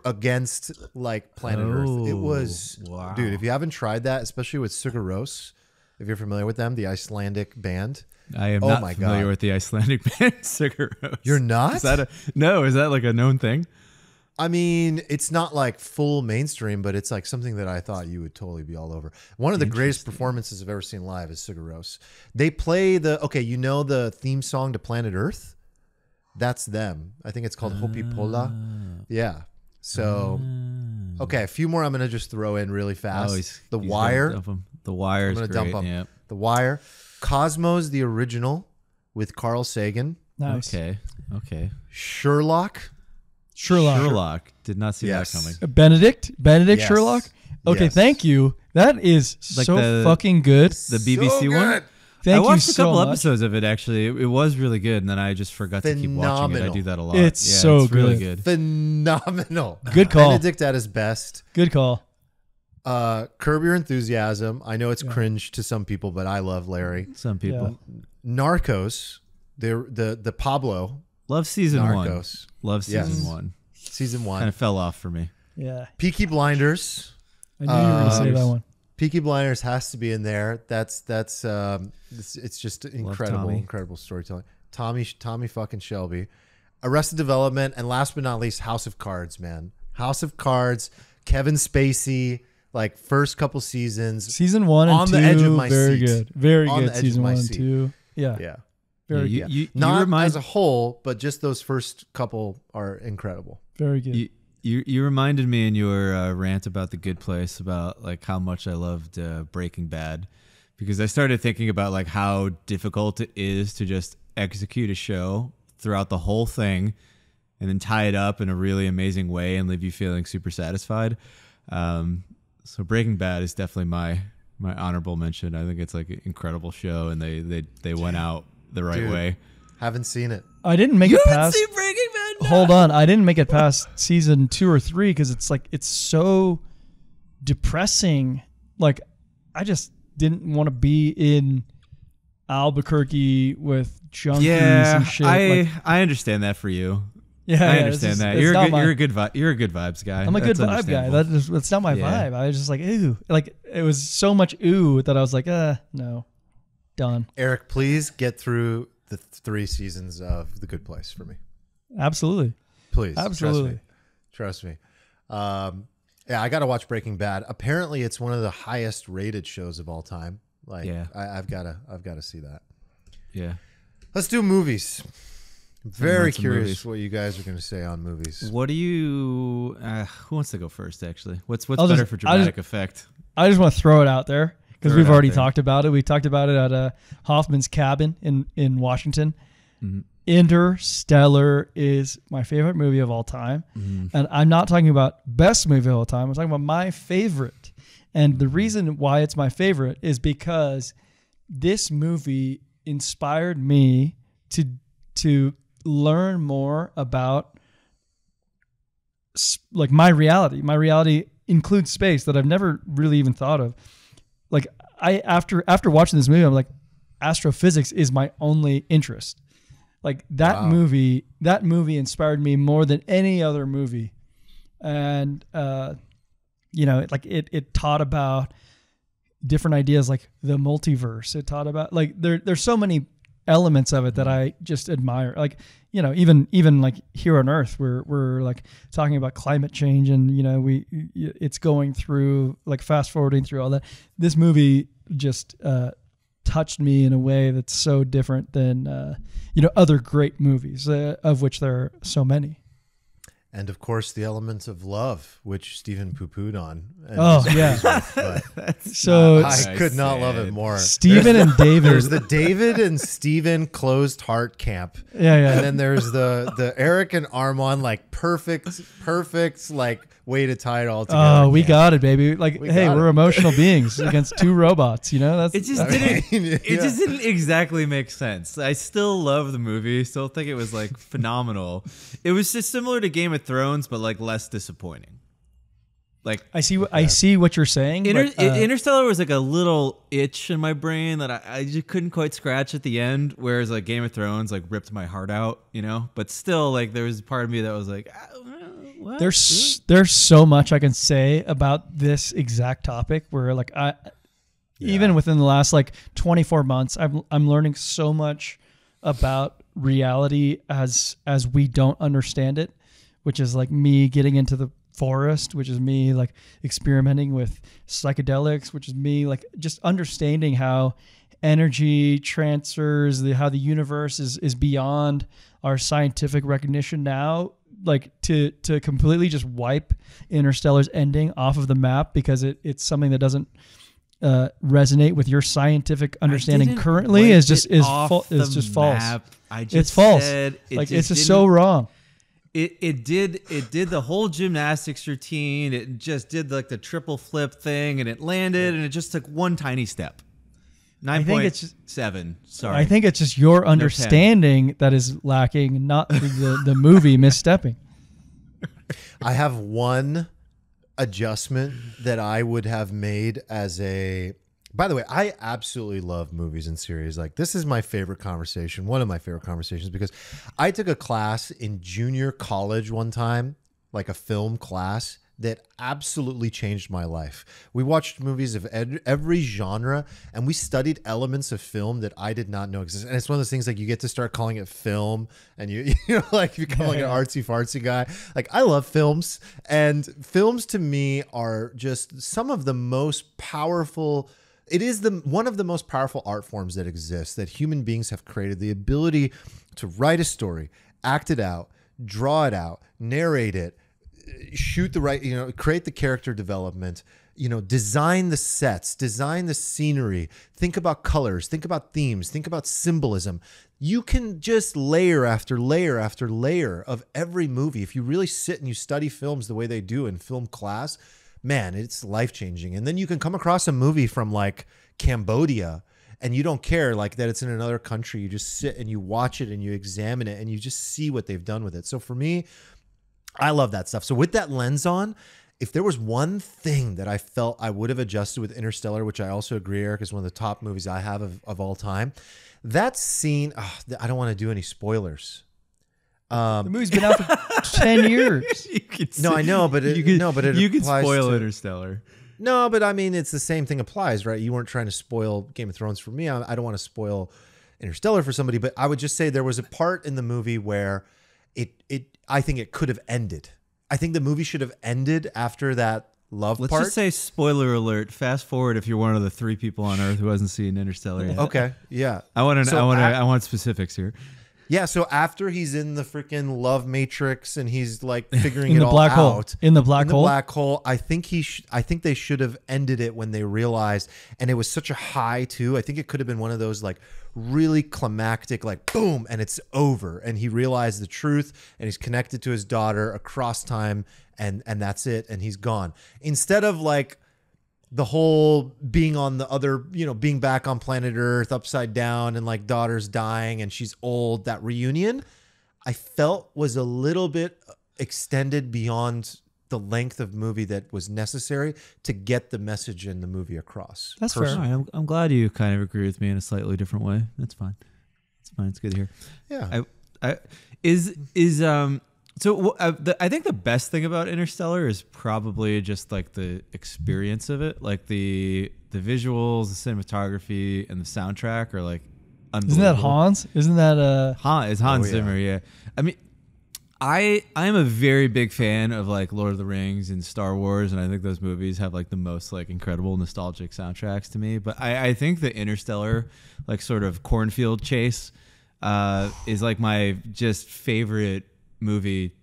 Speaker 3: against like Planet Earth. It was,
Speaker 2: wow.
Speaker 3: dude, if you haven't tried that, especially with Sugar Rose, if you're familiar with them, the Icelandic band.
Speaker 2: I am
Speaker 3: Oh
Speaker 2: not
Speaker 3: my
Speaker 2: familiar
Speaker 3: God.
Speaker 2: with the Icelandic band Sugar Rose.
Speaker 3: You're not?
Speaker 2: Is that is that like a known thing?
Speaker 3: I mean, it's not like full mainstream, but it's like something that I thought you would totally be all over. One of the greatest performances I've ever seen live is Sugar Rose. They play you know the theme song to Planet Earth? That's them. I think it's called Hopi Pola. Yeah. So, okay, a few more I'm going to just throw in really fast.
Speaker 2: He's
Speaker 3: Wire.
Speaker 2: gonna dump 'em. The Wire is
Speaker 3: I'm
Speaker 2: great.
Speaker 3: gonna dump 'em.
Speaker 2: Yeah.
Speaker 3: The Wire. Cosmos, the original with Carl Sagan.
Speaker 1: Nice.
Speaker 2: Okay.
Speaker 3: Sherlock.
Speaker 1: Sherlock.
Speaker 2: Did not see
Speaker 3: Yes.
Speaker 2: that coming.
Speaker 1: Benedict
Speaker 3: Yes.
Speaker 1: Sherlock. Okay,
Speaker 3: Yes.
Speaker 1: thank you. That is
Speaker 2: Like
Speaker 1: so
Speaker 2: the-
Speaker 1: fucking good.
Speaker 2: The BBC
Speaker 3: So
Speaker 2: one.
Speaker 3: good.
Speaker 1: Thank
Speaker 2: I watched
Speaker 1: you
Speaker 2: a couple
Speaker 1: so much.
Speaker 2: episodes of it actually. It was really good, and then I just forgot to keep watching it. I
Speaker 3: Phenomenal.
Speaker 2: do that a lot.
Speaker 1: It's
Speaker 2: Yeah,
Speaker 1: so
Speaker 2: it's really
Speaker 1: good.
Speaker 2: good.
Speaker 3: Phenomenal.
Speaker 1: Good call.
Speaker 3: Benedict at his best.
Speaker 1: Good call.
Speaker 3: Curb Your Enthusiasm. I know it's cringe to some people, but I love Larry.
Speaker 2: Some people
Speaker 3: Narcos. The Pablo
Speaker 2: love season
Speaker 3: Narcos.
Speaker 2: 1. Love season
Speaker 3: Yes.
Speaker 2: 1.
Speaker 3: Season
Speaker 2: Kind
Speaker 3: 1.
Speaker 2: of fell off for me.
Speaker 1: Yeah.
Speaker 3: Peaky Blinders.
Speaker 1: I knew you were going to say that one.
Speaker 3: Peaky Blinders has to be in there. That's it's just incredible,
Speaker 2: Tommy.
Speaker 3: incredible storytelling. Tommy fucking Shelby. Arrested Development, and last but not least, House of Cards, man. House of Cards, Kevin Spacey, like first couple seasons.
Speaker 1: Season 1 and
Speaker 3: On
Speaker 1: 2,
Speaker 3: the edge of my
Speaker 1: very
Speaker 3: seat.
Speaker 1: good. Very
Speaker 3: On the
Speaker 1: good.
Speaker 3: edge of
Speaker 1: Season
Speaker 3: my
Speaker 1: 1 and
Speaker 3: seat.
Speaker 1: 2. Yeah.
Speaker 3: Yeah.
Speaker 1: Very
Speaker 2: Yeah,
Speaker 1: good.
Speaker 2: you
Speaker 3: Not
Speaker 2: remind
Speaker 3: as a whole, but just those first couple are incredible.
Speaker 1: Very good.
Speaker 2: you reminded me in your rant about The Good Place about like how much I loved Breaking Bad, because I started thinking about like how difficult it is to just execute a show throughout the whole thing and then tie it up in a really amazing way and leave you feeling super satisfied. So Breaking Bad is definitely my honorable mention. I think it's like an incredible show, and they went out the right
Speaker 3: Dude,
Speaker 2: way.
Speaker 3: Haven't seen it.
Speaker 1: I didn't make
Speaker 2: You
Speaker 1: it
Speaker 2: haven't
Speaker 1: past.
Speaker 2: seen Breaking Bad? No.
Speaker 1: Hold on, I didn't make it past season 2 or 3 because it's so depressing. Like, I just didn't want to be in Albuquerque with junkies and shit.
Speaker 2: I understand that for you.
Speaker 1: Yeah,
Speaker 2: I understand that. You're a good vibes guy.
Speaker 1: I'm a good
Speaker 2: That's
Speaker 1: vibe guy.
Speaker 2: understandable.
Speaker 1: That's not my vibe. I was just like, ooh. Like, it was so much ooh that I was like, no. Done.
Speaker 3: Eric, please get through the 3 seasons of The Good Place for me.
Speaker 1: Absolutely.
Speaker 3: Please.
Speaker 1: Absolutely.
Speaker 3: Trust me. Yeah, I got to watch Breaking Bad. Apparently, it's one of the highest rated shows of all time. Like,
Speaker 2: Yeah.
Speaker 3: I've got to see that.
Speaker 2: Yeah.
Speaker 3: Let's do movies. Very
Speaker 2: Lots of
Speaker 3: curious
Speaker 2: movies.
Speaker 3: what you guys are going to say on movies.
Speaker 2: What do you? Who wants to go first? Actually, what's
Speaker 1: I'll
Speaker 2: better
Speaker 1: just-
Speaker 2: for dramatic effect?
Speaker 1: I just want to throw it out there because
Speaker 2: Throw it
Speaker 1: we've
Speaker 2: out
Speaker 1: already
Speaker 2: there.
Speaker 1: talked about it. We talked about it at Hoffman's cabin in Washington.
Speaker 2: Mhm.
Speaker 1: Interstellar is my favorite movie of all time.
Speaker 2: Mhm.
Speaker 1: And I'm not talking about best movie of all time. I'm talking about my favorite. And the reason why it's my favorite is because this movie inspired me to learn more about like my reality. My reality includes space that I've never really even thought of. Like after watching this movie, I'm like, astrophysics is my only interest. Like that movie inspired me more than any other movie. And, it taught about different ideas like the multiverse. It taught about like, there's so many elements of it that I just admire. Like, even like here on Earth, we're like talking about climate change and, it's going through like fast forwarding through all that. This movie just, touched me in a way that's so different than other great movies, of which there are so many.
Speaker 3: And of course, the elements of love, which Stephen poo-pooed on. And
Speaker 1: Oh,
Speaker 3: disagrees
Speaker 1: yeah.
Speaker 3: with, but
Speaker 1: So
Speaker 3: I could not love it more.
Speaker 1: Stephen and David.
Speaker 3: There's the David and Stephen closed heart camp.
Speaker 1: Yeah.
Speaker 3: And then there's the Eric and Armand, like perfect, like way to tie it all together.
Speaker 1: Oh, we
Speaker 3: camp.
Speaker 1: got it, baby. Like, hey,
Speaker 3: got
Speaker 1: we're
Speaker 3: it.
Speaker 1: emotional beings against 2 robots. That's
Speaker 2: It just
Speaker 3: I
Speaker 2: didn't.
Speaker 3: mean,
Speaker 2: It
Speaker 3: yeah.
Speaker 2: just didn't exactly make sense. I still love the movie. Still think it was like phenomenal. It was just similar to Game of Thrones, but like less disappointing. Like
Speaker 1: I see what you're saying. but,
Speaker 2: Interstellar was like a little itch in my brain that I just couldn't quite scratch at the end. Whereas like Game of Thrones like ripped my heart out, But still, like there was a part of me that was like, what?
Speaker 1: there's so much I can say about this exact topic where like even within the last like 24 months, I'm learning so much about reality as we don't understand it, which is like me getting into the forest, which is me like experimenting with psychedelics, which is me like just understanding how energy transfers, how the universe is beyond our scientific recognition now. Like to completely just wipe Interstellar's ending off of the map because it's something that doesn't resonate with your scientific understanding currently is just false. It's false. It's just so wrong.
Speaker 2: It did the whole gymnastics routine. It just did like the triple flip thing, and it landed, and it just took one tiny step. 9.7. Sorry,
Speaker 1: I think it's just your understanding that is lacking, not the movie misstepping.
Speaker 3: I have one adjustment that I would have made as a. By the way, I absolutely love movies and series. Like this is my favorite conversation, one of my favorite conversations, because I took a class in junior college one time, like a film class that absolutely changed my life. We watched movies of every genre, and we studied elements of film that I did not know existed. And it's one of those things like you get to start calling it film, and you like you become like an artsy fartsy guy. Like I love films, and films to me are just some of the most powerful. It is one of the most powerful art forms that exists, that human beings have created. The ability to write a story, act it out, draw it out, narrate it, shoot the right, create the character development, design the sets, design the scenery, think about colors, think about themes, think about symbolism. You can just layer after layer after layer of every movie. If you really sit and you study films the way they do in film class, man, it's life-changing. And then you can come across a movie from like Cambodia and you don't care like that it's in another country. You just sit and you watch it and you examine it and you just see what they've done with it. So for me, I love that stuff. So with that lens on, if there was one thing that I felt I would have adjusted with Interstellar, which I also agree, Eric, is one of the top movies I have of all time, that scene, I don't want to do any spoilers.
Speaker 1: The movie's been out for 10 years.
Speaker 3: No, I know, but it
Speaker 2: could
Speaker 3: applies
Speaker 2: spoil
Speaker 3: to
Speaker 2: Interstellar.
Speaker 3: No, but I mean, it's the same thing applies, right? You weren't trying to spoil Game of Thrones for me. I don't want to spoil Interstellar for somebody, but I would just say there was a part in the movie where I think it could have ended. I think the movie should have ended after that love part.
Speaker 2: Let's just say spoiler alert. Fast forward if you're one of the 3 people on Earth who hasn't seen Interstellar yet.
Speaker 3: Okay, yeah.
Speaker 2: I want specifics here.
Speaker 3: Yeah, so after he's in the freaking love matrix and he's like figuring it all
Speaker 1: black
Speaker 3: out
Speaker 1: hole. In the black hole.
Speaker 3: Black hole, I think they should have ended it when they realized, and it was such a high too. I think it could have been one of those like really climactic, like boom, and it's over, and he realized the truth, and he's connected to his daughter across time, and that's it, and he's gone. Instead of like the whole being on the other, being back on planet Earth upside down and like daughter's dying and she's old, that reunion I felt was a little bit extended beyond the length of movie that was necessary to get the message in the movie across.
Speaker 1: That's fair.
Speaker 2: Right, I'm glad you kind of agree with me in a slightly different way. That's fine. It's fine. It's good to hear.
Speaker 3: Yeah.
Speaker 2: I think the best thing about Interstellar is probably just like the experience of it, like the visuals, the cinematography, and the soundtrack are like unbelievable.
Speaker 1: Isn't that Hans? Isn't that
Speaker 2: It's Hans Zimmer? Yeah. I mean, I am a very big fan of like Lord of the Rings and Star Wars, and I think those movies have like the most like incredible nostalgic soundtracks to me. But I think the Interstellar like sort of cornfield chase is like my just favorite movie.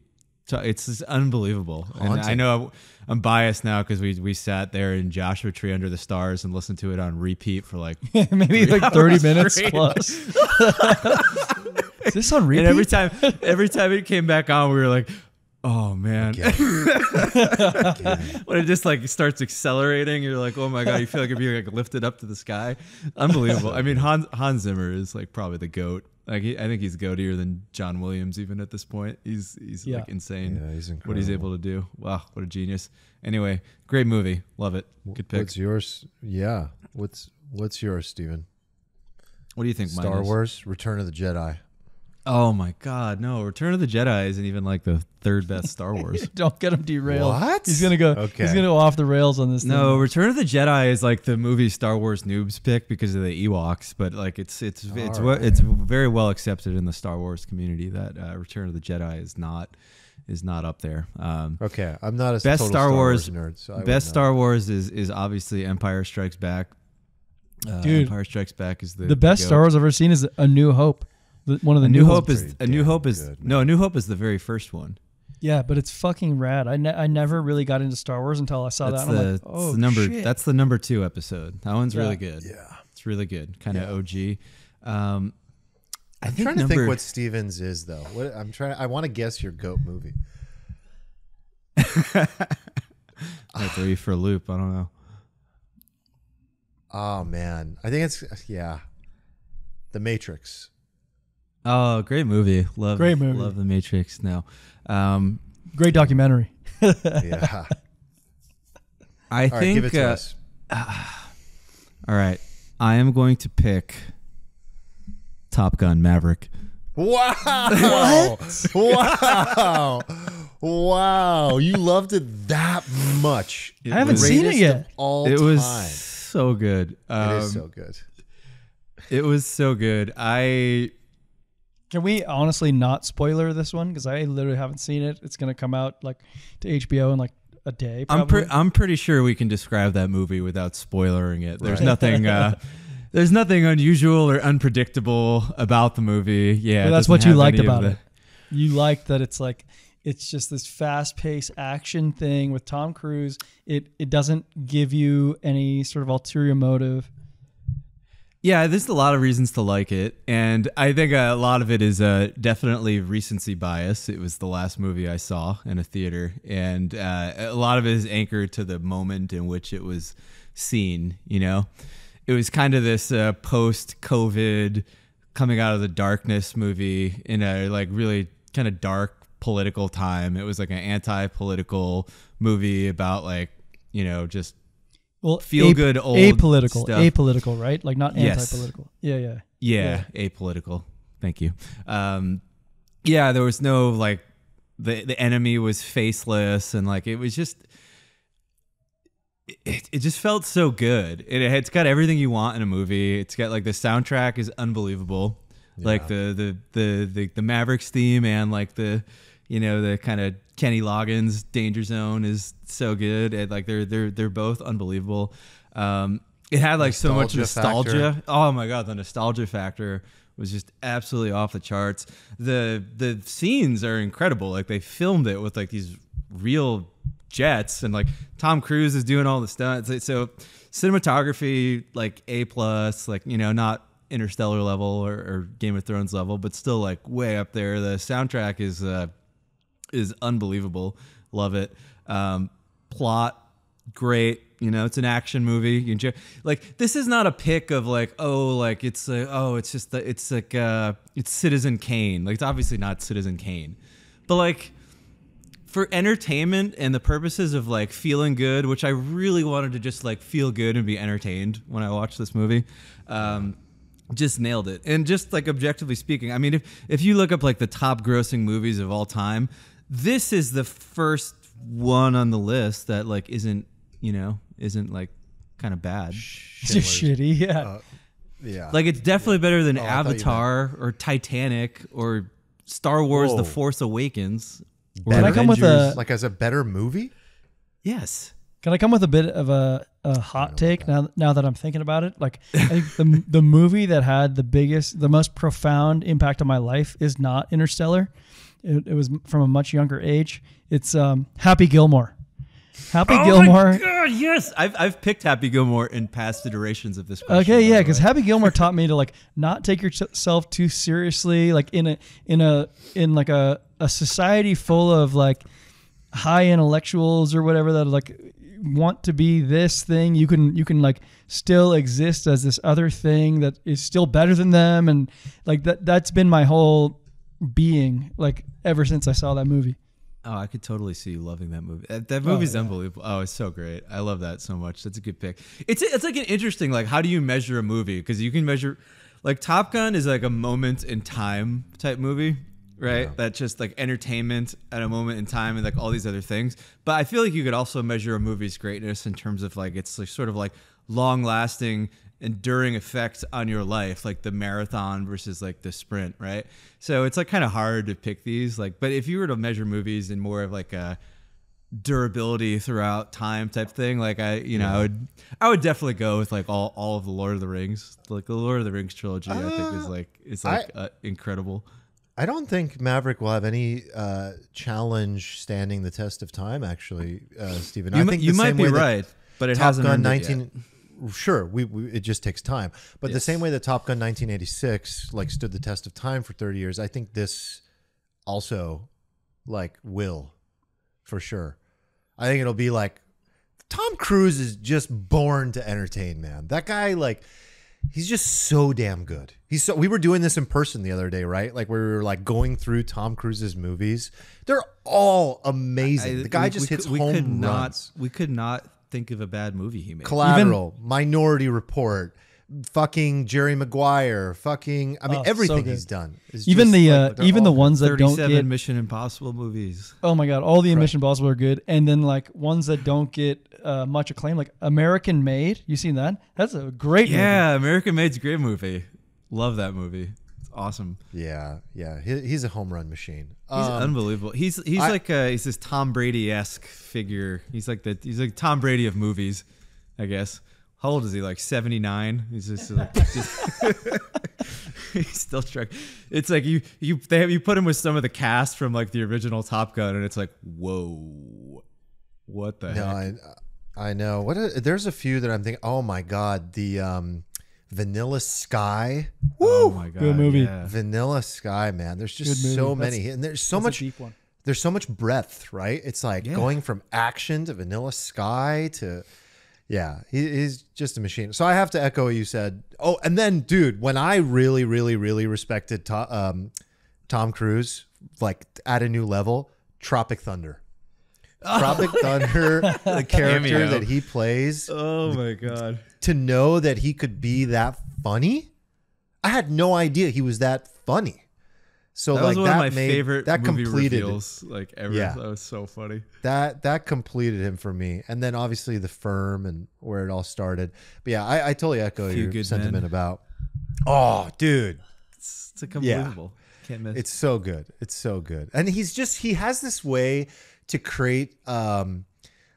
Speaker 2: It's just unbelievable. And I know I'm biased now because we sat there in Joshua Tree under the stars and listened to it on repeat for like
Speaker 1: maybe like 30 minutes plus. Is this on repeat?
Speaker 2: And every time it came back on, we were like, oh man. When it just like starts accelerating, you're like, oh my God, you feel like you're being like lifted up to the sky. Unbelievable. I mean, Hans Zimmer is like probably the GOAT. Like I think he's goatier than John Williams even at this point. He's like insane.
Speaker 3: Yeah, he's incredible.
Speaker 2: What he's able to do. Wow, what a genius. Anyway, great movie. Love it. Good pick.
Speaker 3: What's yours? Yeah. What's yours, Steven?
Speaker 2: What do you think?
Speaker 3: Star Wars, Return of the Jedi.
Speaker 2: Oh my God, no! Return of the Jedi isn't even like the 3rd best Star Wars.
Speaker 1: Don't get him derailed.
Speaker 3: What?
Speaker 1: He's gonna go. Okay. He's gonna go off the rails on this.
Speaker 2: No,
Speaker 1: thing.
Speaker 2: Return of the Jedi is like the movie Star Wars noobs pick because of the Ewoks, but like it's very well accepted in the Star Wars community that Return of the Jedi is not up there.
Speaker 3: Okay, I'm not a
Speaker 2: best
Speaker 3: total
Speaker 2: Star Wars
Speaker 3: nerd. So
Speaker 2: best Star Wars is obviously Empire Strikes Back.
Speaker 1: Dude,
Speaker 2: Empire Strikes Back is
Speaker 1: the best Star Wars I've ever seen is A New Hope. One of the
Speaker 2: A New Hope is A New Hope
Speaker 3: good,
Speaker 2: is the very first one.
Speaker 1: Yeah, but it's fucking rad. I never really got into Star Wars until I saw that. I'm like, oh, shit.
Speaker 2: That's the number 2 episode. That one's really good.
Speaker 3: Yeah,
Speaker 2: it's really good. Kind of OG.
Speaker 3: I'm trying to think what Stevens is though. I want to guess your GOAT movie.
Speaker 2: I throw you for a loop. I don't know.
Speaker 3: Oh man, I think it's The Matrix.
Speaker 2: Oh, great movie.
Speaker 1: Great movie.
Speaker 2: Love The Matrix now.
Speaker 1: Great documentary.
Speaker 3: Yeah.
Speaker 2: I think.
Speaker 3: Give it to us.
Speaker 2: All right. I am going to pick Top Gun Maverick.
Speaker 3: Wow. What? Wow. Wow. You loved it that much.
Speaker 1: I haven't seen it yet.
Speaker 2: It was so good.
Speaker 3: It is so good.
Speaker 2: It was so good.
Speaker 1: Can we honestly not spoiler this one? Because I literally haven't seen it. It's going to come out like to HBO in like a day. Probably.
Speaker 2: I'm pretty sure we can describe that movie without spoilering it. There's nothing. There's nothing unusual or unpredictable about the movie. Yeah,
Speaker 1: but that's what you liked about it. You liked that it's just this fast-paced action thing with Tom Cruise. It doesn't give you any sort of ulterior motive.
Speaker 2: Yeah, there's a lot of reasons to like it, and I think a lot of it is definitely recency bias. It was the last movie I saw in a theater, and a lot of it is anchored to the moment in which it was seen. You know, it was kind of this post-COVID coming out of the darkness movie in a like really kind of dark political time. It was like an anti-political movie about like, you know, just feel good old
Speaker 1: apolitical, right? Like not
Speaker 2: Yes.
Speaker 1: anti-political.
Speaker 2: Yeah, apolitical. Thank you. Yeah, there was no like the enemy was faceless, and like it was just it just felt so good. It's got everything you want in a movie. It's got like the soundtrack is unbelievable. Yeah. Like the Mavericks theme and like the, you know, the kind of Kenny Loggins Danger Zone is so good. And like they're both unbelievable. It had like so much nostalgia. Factor. Oh my god, the nostalgia factor was just absolutely off the charts. The scenes are incredible. Like they filmed it with like these real jets, and like Tom Cruise is doing all the stunts. So cinematography like A+, like, you know, not Interstellar level or Game of Thrones level, but still like way up there. The soundtrack is unbelievable. Love it. Plot great. You know, it's an action movie. You enjoy, like, this is not a pick of like, oh, like it's it's like it's Citizen Kane. Like, it's obviously not Citizen Kane, but like for entertainment and the purposes of like feeling good, which I really wanted to just like feel good and be entertained when I watched this movie. Just nailed it. And just like objectively speaking, I mean, if you look up like the top grossing movies of all time, this is the first one on the list that like isn't like kind of bad.
Speaker 1: Just shitty, yeah.
Speaker 3: Yeah.
Speaker 2: Like it's definitely better than Avatar or Titanic or Star Wars The Force Awakens.
Speaker 1: Can I come with
Speaker 3: like as a better movie?
Speaker 2: Yes.
Speaker 1: Can I come with a bit of a hot take now that I'm thinking about it? Like, I think the movie that had the most profound impact on my life is not Interstellar. It was from a much younger age. It's Happy Gilmore. Gilmore.
Speaker 2: Oh my god, yes! I've picked Happy Gilmore in past iterations of this question.
Speaker 1: Okay, yeah, because Happy Gilmore taught me to like not take yourself too seriously. Like in a society full of like high intellectuals or whatever that like want to be this thing, you can like still exist as this other thing that is still better than them, and like that's been my whole being like ever since I saw that movie.
Speaker 2: Oh, I could totally see you loving that movie. That movie's unbelievable. Oh, it's so great. I love that so much. That's a good pick. It's like an interesting, like, how do you measure a movie? Because you can measure, like, Top Gun is like a moment in time type movie, right? Yeah. That's just like entertainment at a moment in time and like all these other things. But I feel like you could also measure a movie's greatness in terms of like it's like sort of like long lasting, enduring effect on your life, like the marathon versus like the sprint, right? So it's like kind of hard to pick these, like, but if you were to measure movies in more of like a durability throughout time type thing, like I would definitely go with like all of the Lord of the Rings. Like the Lord of the Rings trilogy, I think is incredible.
Speaker 3: I don't think Maverick will have any challenge standing the test of time, actually, Stephen. I think
Speaker 2: you might be right, but it hasn't earned it yet.
Speaker 3: Sure, it just takes time. But the same way that Top Gun 1986 like stood the test of time for 30 years, I think this also like will, for sure. I think it'll be like Tom Cruise is just born to entertain, man. That guy, like, he's just so damn good. We were doing this in person the other day, right? Like we were like going through Tom Cruise's movies. They're all amazing. The guy just hits home runs.
Speaker 2: We could not think of a bad movie he made.
Speaker 3: Collateral, Minority Report, fucking Jerry Maguire, everything he's done.
Speaker 1: Even the ones that don't get
Speaker 2: Mission Impossible movies.
Speaker 1: Oh my god, all the Mission Impossible are good, and then like ones that don't get much acclaim, like American Made. You seen that? That's a great movie.
Speaker 2: Yeah, American Made's a great movie. Love that movie. It's awesome.
Speaker 3: Yeah. He's a home run machine.
Speaker 2: He's unbelievable. He's this Tom Brady-esque figure. He's like Tom Brady of movies, I guess. How old is he? Like 79. He's just like he's still struck. It's like you put him with some of the cast from like the original Top Gun, and it's like, whoa, what the heck?
Speaker 3: I know. There's a few that I'm thinking. Oh my god, the Vanilla Sky.
Speaker 2: Oh my god,
Speaker 1: Good movie.
Speaker 2: Yeah.
Speaker 3: Vanilla Sky, man. There's just
Speaker 1: Good movie.
Speaker 3: so many, and there's so much.
Speaker 1: A deep one.
Speaker 3: There's so much breadth, right? It's like going from action to Vanilla Sky to, he's just a machine. So I have to echo what you said. Oh, and then, dude, when I really, really, really respected Tom Cruise, like at a new level, Tropic Thunder. Tropic Thunder, the character
Speaker 2: Cameo.
Speaker 3: that he plays.
Speaker 2: Oh my god.
Speaker 3: To know that he could be that funny, I had no idea he was that funny. So
Speaker 2: That
Speaker 3: like
Speaker 2: was one
Speaker 3: that
Speaker 2: of my favorite
Speaker 3: that
Speaker 2: movie
Speaker 3: completed
Speaker 2: reveals like ever.
Speaker 3: Yeah.
Speaker 2: That was so funny.
Speaker 3: that completed him for me. And then obviously The Firm and where it all started. But yeah, I totally echo
Speaker 2: Few
Speaker 3: your
Speaker 2: Good
Speaker 3: sentiment
Speaker 2: Men.
Speaker 3: about. Oh, dude,
Speaker 2: It's unbelievable. Can't miss.
Speaker 3: it's so good. It's so good. And he has this way to create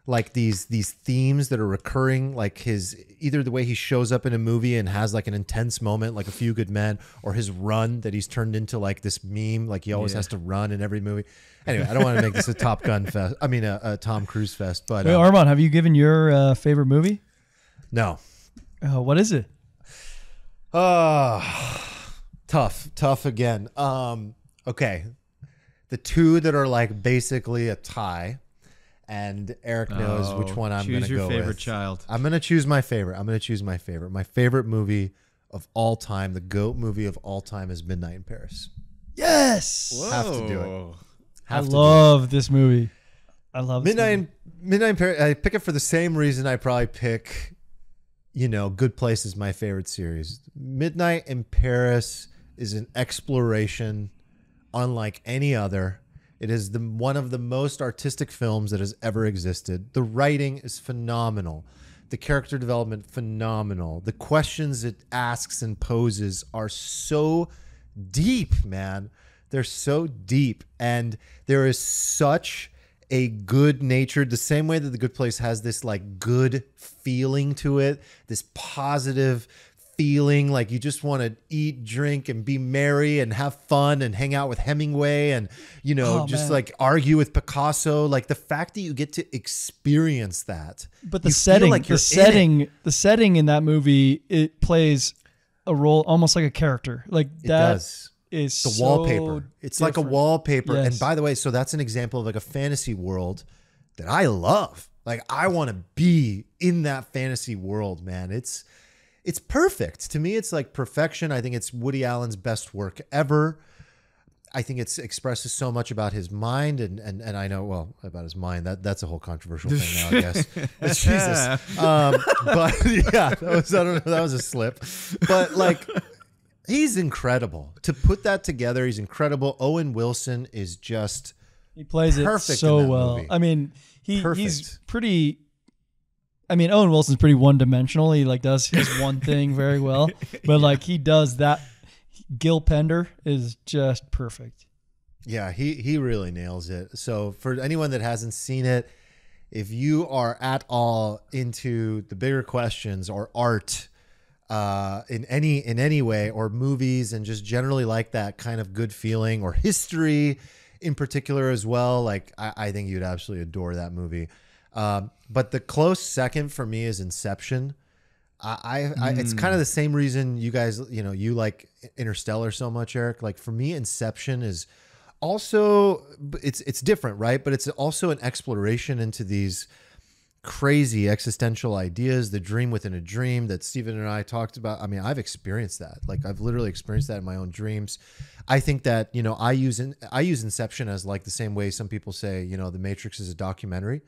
Speaker 3: like these themes that are recurring, like his either the way he shows up in a movie and has like an intense moment like A Few Good Men, or his run that he's turned into like this meme, like he always has to run in every movie. Anyway, I don't want to make this a Top Gun fest. I mean a Tom Cruise fest, but
Speaker 1: Wait, Armand, have you given your favorite movie?
Speaker 3: no.
Speaker 1: What is it?
Speaker 3: Tough again. Okay. The two that are like basically a tie, and Eric knows which one I'm going to go with.
Speaker 2: Choose your favorite child.
Speaker 3: I'm going to choose my favorite. My favorite movie of all time, the GOAT movie of all time, is Midnight in Paris.
Speaker 1: Yes.
Speaker 3: Have to do it.
Speaker 1: I love this movie. I love this
Speaker 3: Midnight
Speaker 1: movie.
Speaker 3: Midnight in Paris. I pick it for the same reason I probably pick, Good Place is my favorite series. Midnight in Paris is an exploration unlike any other. It is one of the most artistic films that has ever existed. The writing is phenomenal. The character development, phenomenal. The questions it asks and poses are so deep, man. They're so deep. And there is such a good-natured, the same way that The Good Place has this like good feeling to it, this positive feeling, like you just want to eat, drink, and be merry and have fun and hang out with Hemingway and, like argue with Picasso. Like the fact that you get to experience that.
Speaker 1: But the setting, the setting in that movie, it plays a role almost like a character. Like that
Speaker 3: does.
Speaker 1: Is
Speaker 3: the
Speaker 1: so
Speaker 3: wallpaper. It's
Speaker 1: different.
Speaker 3: like a wallpaper.
Speaker 1: Yes.
Speaker 3: And by the way, so that's an example of like a fantasy world that I love. Like I want to be in that fantasy world, man. It's perfect. To me, it's like perfection. I think it's Woody Allen's best work ever. I think it expresses so much about his mind and I know, well, about his mind. That's a whole controversial thing now, I guess. It's Jesus. But yeah, that was a slip. But like, he's incredible. To put that together, he's incredible. Owen Wilson is just
Speaker 1: he plays it so well.
Speaker 3: movie.
Speaker 1: I mean, he's pretty. I mean, Owen Wilson's pretty one-dimensional. He like does his one thing very well, but like he does that. Gil Pender is just perfect.
Speaker 3: Yeah, he really nails it. So for anyone that hasn't seen it, if you are at all into the bigger questions or art in any way, or movies and just generally like that kind of good feeling, or history in particular as well, like I think you'd absolutely adore that movie. But the close second for me is Inception. It's kind of the same reason you guys, you like Interstellar so much, Eric. Like for me, Inception is also, it's different, right? But it's also an exploration into these crazy existential ideas, the dream within a dream that Steven and I talked about. I mean, I've experienced that. Like I've literally experienced that in my own dreams. I think that, I use Inception as like the same way some people say, The Matrix is a documentary.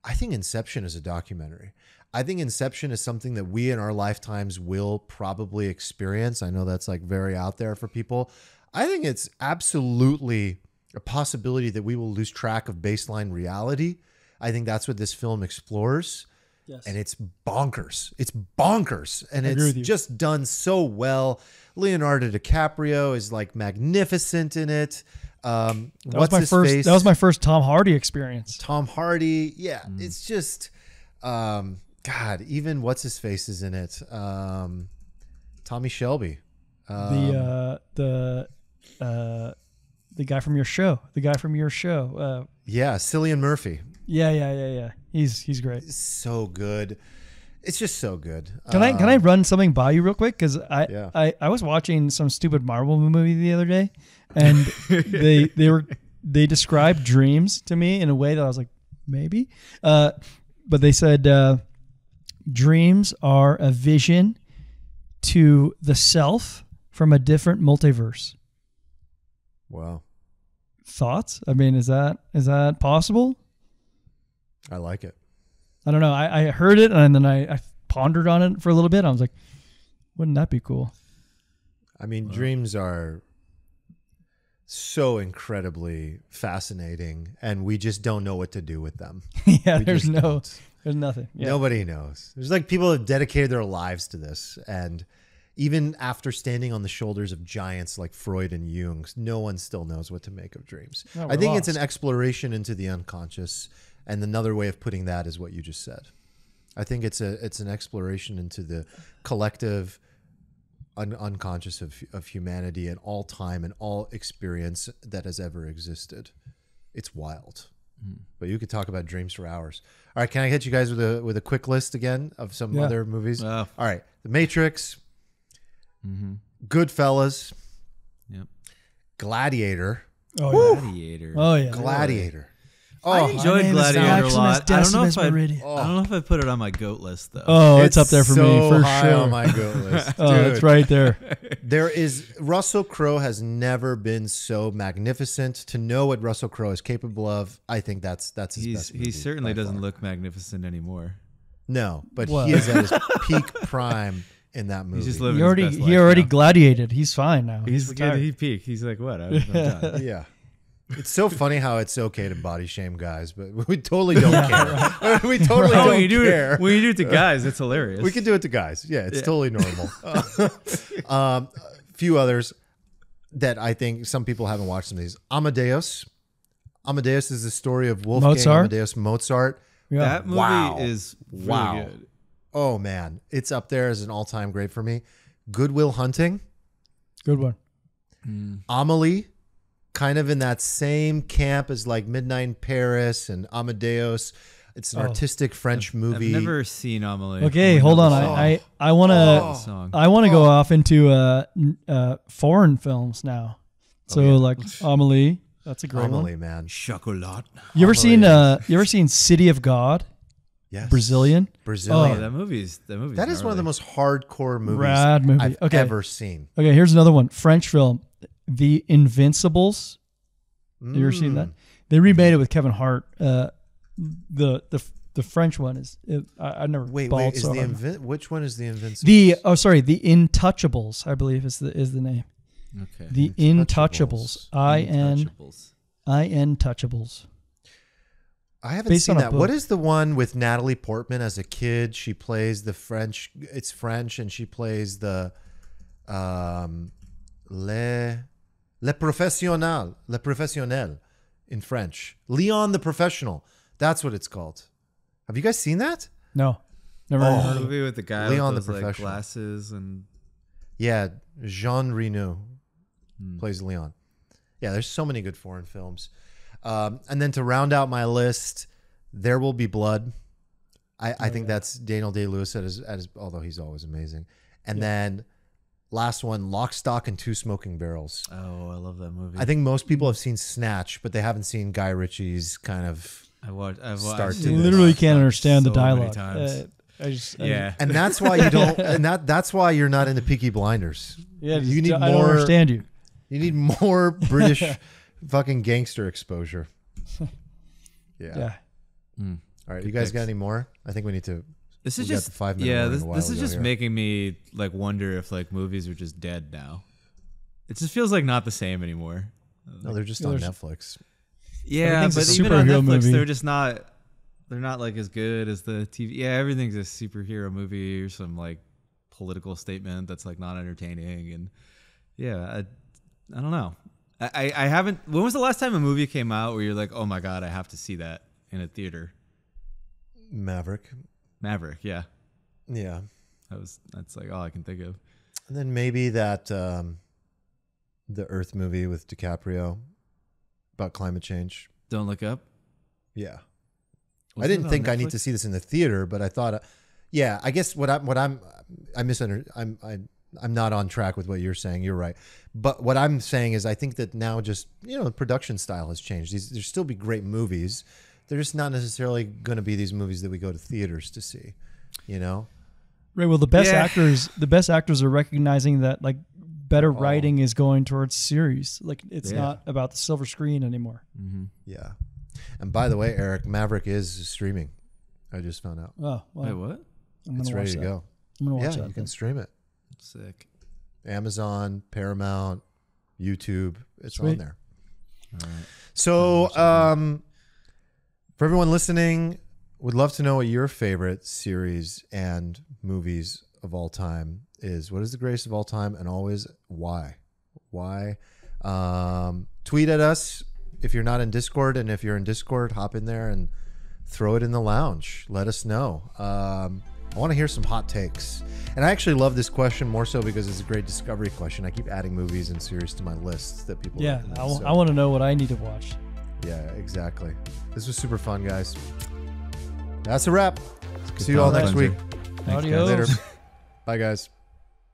Speaker 3: I think Inception is a documentary. I think Inception is something that we in our lifetimes will probably experience. I know that's like very out there for people. I think it's absolutely a possibility that we will lose track of baseline reality. I think that's what this film explores. Yes. And it's bonkers. It's bonkers. And it's just done so well. Leonardo DiCaprio is like magnificent in it. That
Speaker 1: was my first Tom Hardy experience.
Speaker 3: Tom Hardy. Yeah. It's just, God, even what's his face is in it. Tommy Shelby.
Speaker 1: The guy from your show.
Speaker 3: Yeah. Cillian Murphy.
Speaker 1: Yeah. He's great.
Speaker 3: So good. It's just so good.
Speaker 1: Can I run something by you real quick? Because
Speaker 3: Yeah.
Speaker 1: I was watching some stupid Marvel movie the other day, and they described dreams to me in a way that I was like, maybe. But they said dreams are a vision to the self from a different multiverse.
Speaker 3: Wow.
Speaker 1: Thoughts? I mean, is that possible?
Speaker 3: I like it.
Speaker 1: I don't know. I heard it and then I pondered on it for a little bit. I was like, wouldn't that be cool?
Speaker 3: I mean, dreams are so incredibly fascinating, and we just don't know what to do with them.
Speaker 1: Yeah,
Speaker 3: We
Speaker 1: there's
Speaker 3: just don't.
Speaker 1: there's nothing. Yeah.
Speaker 3: Nobody knows. There's like people have dedicated their lives to this, and even after standing on the shoulders of giants like Freud and Jung, no one still knows what to make of dreams.
Speaker 1: No,
Speaker 3: I
Speaker 1: we're
Speaker 3: think it's an
Speaker 1: lost.
Speaker 3: exploration into the unconscious, and another way of putting that is what you just said. I think it's an exploration into the collective unconscious of humanity and all time and all experience that has ever existed. It's wild. But you could talk about dreams for hours. All right, can I hit you guys with a quick list again of some
Speaker 1: Yeah.
Speaker 3: other movies?
Speaker 2: Oh.
Speaker 3: All right, The Matrix,
Speaker 2: Mm-hmm.
Speaker 3: Goodfellas,
Speaker 2: Yep.
Speaker 3: Gladiator.
Speaker 1: Oh yeah.
Speaker 2: Gladiator.
Speaker 1: Oh yeah.
Speaker 3: Gladiator.
Speaker 2: I
Speaker 3: Oh,
Speaker 2: enjoyed
Speaker 1: name is
Speaker 2: Gladiator a
Speaker 1: Maximus
Speaker 2: lot. I don't know
Speaker 1: Decimus
Speaker 2: if I
Speaker 1: Meridian.
Speaker 2: don't know if I put it on my goat list though.
Speaker 1: Oh, it's up there for me
Speaker 3: so
Speaker 1: for
Speaker 3: high
Speaker 1: sure.
Speaker 3: on my goat list.
Speaker 1: Oh, it's
Speaker 3: Dude.
Speaker 1: right there.
Speaker 3: There is Russell Crowe has never been so magnificent. To know what Russell Crowe is capable of, I think that's his best movie
Speaker 2: He certainly
Speaker 3: by
Speaker 2: doesn't
Speaker 3: far.
Speaker 2: look magnificent anymore.
Speaker 3: No, but
Speaker 1: What?
Speaker 3: he is at his peak prime in that movie.
Speaker 2: He's just living.
Speaker 1: He already
Speaker 2: his best
Speaker 1: he
Speaker 2: life
Speaker 1: already
Speaker 2: now.
Speaker 1: gladiated. He's fine now.
Speaker 2: He's
Speaker 1: retired.
Speaker 2: he peaked. He's like, what? I'm done.
Speaker 3: Yeah. It's so funny how it's okay to body shame guys, but we totally don't care. We totally
Speaker 2: Oh,
Speaker 3: don't
Speaker 2: when you do
Speaker 3: care.
Speaker 2: it when you do it to guys, it's hilarious.
Speaker 3: We can do it to guys. Yeah, it's totally normal. A few others that I think some people haven't watched some of these. Amadeus. Amadeus is the story of Wolfgang
Speaker 1: Mozart?
Speaker 3: Amadeus Mozart.
Speaker 1: Yeah.
Speaker 2: That movie
Speaker 3: Wow.
Speaker 2: is really
Speaker 3: Wow.
Speaker 2: good.
Speaker 3: Oh man, it's up there as an all-time great for me. Good Will Hunting.
Speaker 1: Good one.
Speaker 3: Amelie, kind of in that same camp as like Midnight in Paris and Amadeus. It's an
Speaker 1: Oh.
Speaker 3: artistic French movie.
Speaker 2: I've never seen Amelie.
Speaker 1: Okay,
Speaker 2: I
Speaker 1: hold
Speaker 2: know
Speaker 1: on.
Speaker 2: the song.
Speaker 1: I want
Speaker 2: The
Speaker 1: to
Speaker 2: song.
Speaker 1: I want to go off into foreign films now. So like Amelie, that's a great
Speaker 3: Amelie,
Speaker 1: one.
Speaker 3: man.
Speaker 2: Chocolat.
Speaker 1: You ever seen
Speaker 3: Amelie
Speaker 1: you ever seen City of God?
Speaker 3: Yes.
Speaker 1: Brazilian?
Speaker 2: Oh,
Speaker 3: Brazilian.
Speaker 2: that movie's
Speaker 3: that is one of
Speaker 2: gnarly.
Speaker 3: the most hardcore movies
Speaker 1: Rad movie.
Speaker 3: I've
Speaker 1: Okay.
Speaker 3: ever seen.
Speaker 1: Okay, here's another one. French film, The Invincibles. You ever seen that? They remade it with Kevin Hart. The French one is I never
Speaker 3: Wait,
Speaker 1: bawled
Speaker 3: is
Speaker 1: so
Speaker 3: the
Speaker 1: hard.
Speaker 3: which one is the Invincible?
Speaker 1: The Intouchables, I believe is the name.
Speaker 2: Okay.
Speaker 1: The
Speaker 3: Intouchables.
Speaker 1: Intouchables.
Speaker 2: Untouchables.
Speaker 1: Touchables.
Speaker 3: I haven't
Speaker 1: based
Speaker 3: seen
Speaker 1: on a
Speaker 3: that.
Speaker 1: book.
Speaker 3: What is the one with Natalie Portman as a kid? She plays the French. It's French, and she plays the le professionnel in French. Leon the Professional. That's what it's called. Have you guys seen that?
Speaker 1: No, never
Speaker 3: Oh.
Speaker 1: heard
Speaker 2: The
Speaker 1: of it.
Speaker 2: movie with the guy
Speaker 3: Leon
Speaker 2: with
Speaker 3: the
Speaker 2: those like
Speaker 3: Professional.
Speaker 2: glasses and
Speaker 3: Yeah, Jean Reno plays Leon. Yeah, there's so many good foreign films. And then to round out my list, There Will Be Blood. I think that's Daniel Day-Lewis at his, although he's always amazing. And then last one, Lock, Stock, and Two Smoking Barrels.
Speaker 2: oh, I love that movie.
Speaker 3: I think most people have seen Snatch, but they haven't seen Guy Ritchie's kind of.
Speaker 2: I've
Speaker 3: Start
Speaker 2: watched
Speaker 3: to
Speaker 1: You
Speaker 3: this.
Speaker 1: literally can't understand the
Speaker 2: so many
Speaker 1: dialogue.
Speaker 2: times. Yeah.
Speaker 3: And that's why you don't. And that's why you're not into Peaky Blinders.
Speaker 1: Yeah,
Speaker 3: you need
Speaker 1: I don't
Speaker 3: more.
Speaker 1: understand you.
Speaker 3: You need more British fucking gangster exposure.
Speaker 1: Yeah.
Speaker 3: All right, you guys got any more? I think we need to.
Speaker 2: This is
Speaker 3: We got
Speaker 2: just
Speaker 3: the 5 minute
Speaker 2: yeah.
Speaker 3: warning
Speaker 2: This,
Speaker 3: a while
Speaker 2: this is
Speaker 3: ago
Speaker 2: just
Speaker 3: here.
Speaker 2: making me like wonder if like movies are just dead now. It just feels like not the same anymore.
Speaker 3: No, they're just
Speaker 1: Yeah,
Speaker 3: on
Speaker 1: there's-
Speaker 3: Netflix.
Speaker 2: Yeah,
Speaker 1: Everything's
Speaker 2: but
Speaker 1: a
Speaker 2: even on
Speaker 1: superhero
Speaker 2: Netflix,
Speaker 1: movie.
Speaker 2: they're just not. They're not like as good as the TV. Yeah, everything's a superhero movie or some like political statement that's like not entertaining. And yeah, I don't know. I haven't. When was the last time a movie came out where you're like, oh my god, I have to see that in a theater?
Speaker 3: Maverick.
Speaker 2: Maverick. Yeah,
Speaker 3: Yeah.
Speaker 2: that's like all I can think of.
Speaker 3: And then maybe that the Earth movie with DiCaprio about climate change.
Speaker 2: Don't Look Up.
Speaker 3: Yeah. I
Speaker 2: Wasn't
Speaker 3: didn't
Speaker 2: it on
Speaker 3: think I need
Speaker 2: Netflix?
Speaker 3: to see this in the theater, but I thought, Yeah, I guess I'm not on track with what you're saying. You're right. But what I'm saying is I think that now just, the production style has changed. There'll still be great movies. They're just not necessarily going to be these movies that we go to theaters to see,
Speaker 1: Right. Well, the best actors are recognizing that like better writing is going towards series. Like it's not about the silver screen anymore.
Speaker 2: Mm-hmm.
Speaker 3: Yeah. And by the way, Eric, Maverick is streaming. I just found out.
Speaker 1: Oh, well,
Speaker 2: wait, what?
Speaker 3: It's ready to go.
Speaker 1: I'm going to watch that.
Speaker 3: You can stream it.
Speaker 2: Sick.
Speaker 3: Amazon, Paramount, YouTube. It's
Speaker 1: Sweet.
Speaker 3: on there. All right. So, for everyone listening, would love to know what your favorite series and movies of all time is. What is the greatest of all time, and always why? Why? Tweet at us if you're not in Discord, and if you're in Discord, hop in there and throw it in the lounge. Let us know. I want to hear some hot takes. And I actually love this question more so because it's a great discovery question. I keep adding movies and series to my lists that people recommend.
Speaker 1: I want to know what I need to watch.
Speaker 3: Yeah, exactly. This was super fun, guys. That's a wrap. See you all next week.
Speaker 2: Thanks,
Speaker 1: Adios.
Speaker 3: Later. Bye, guys.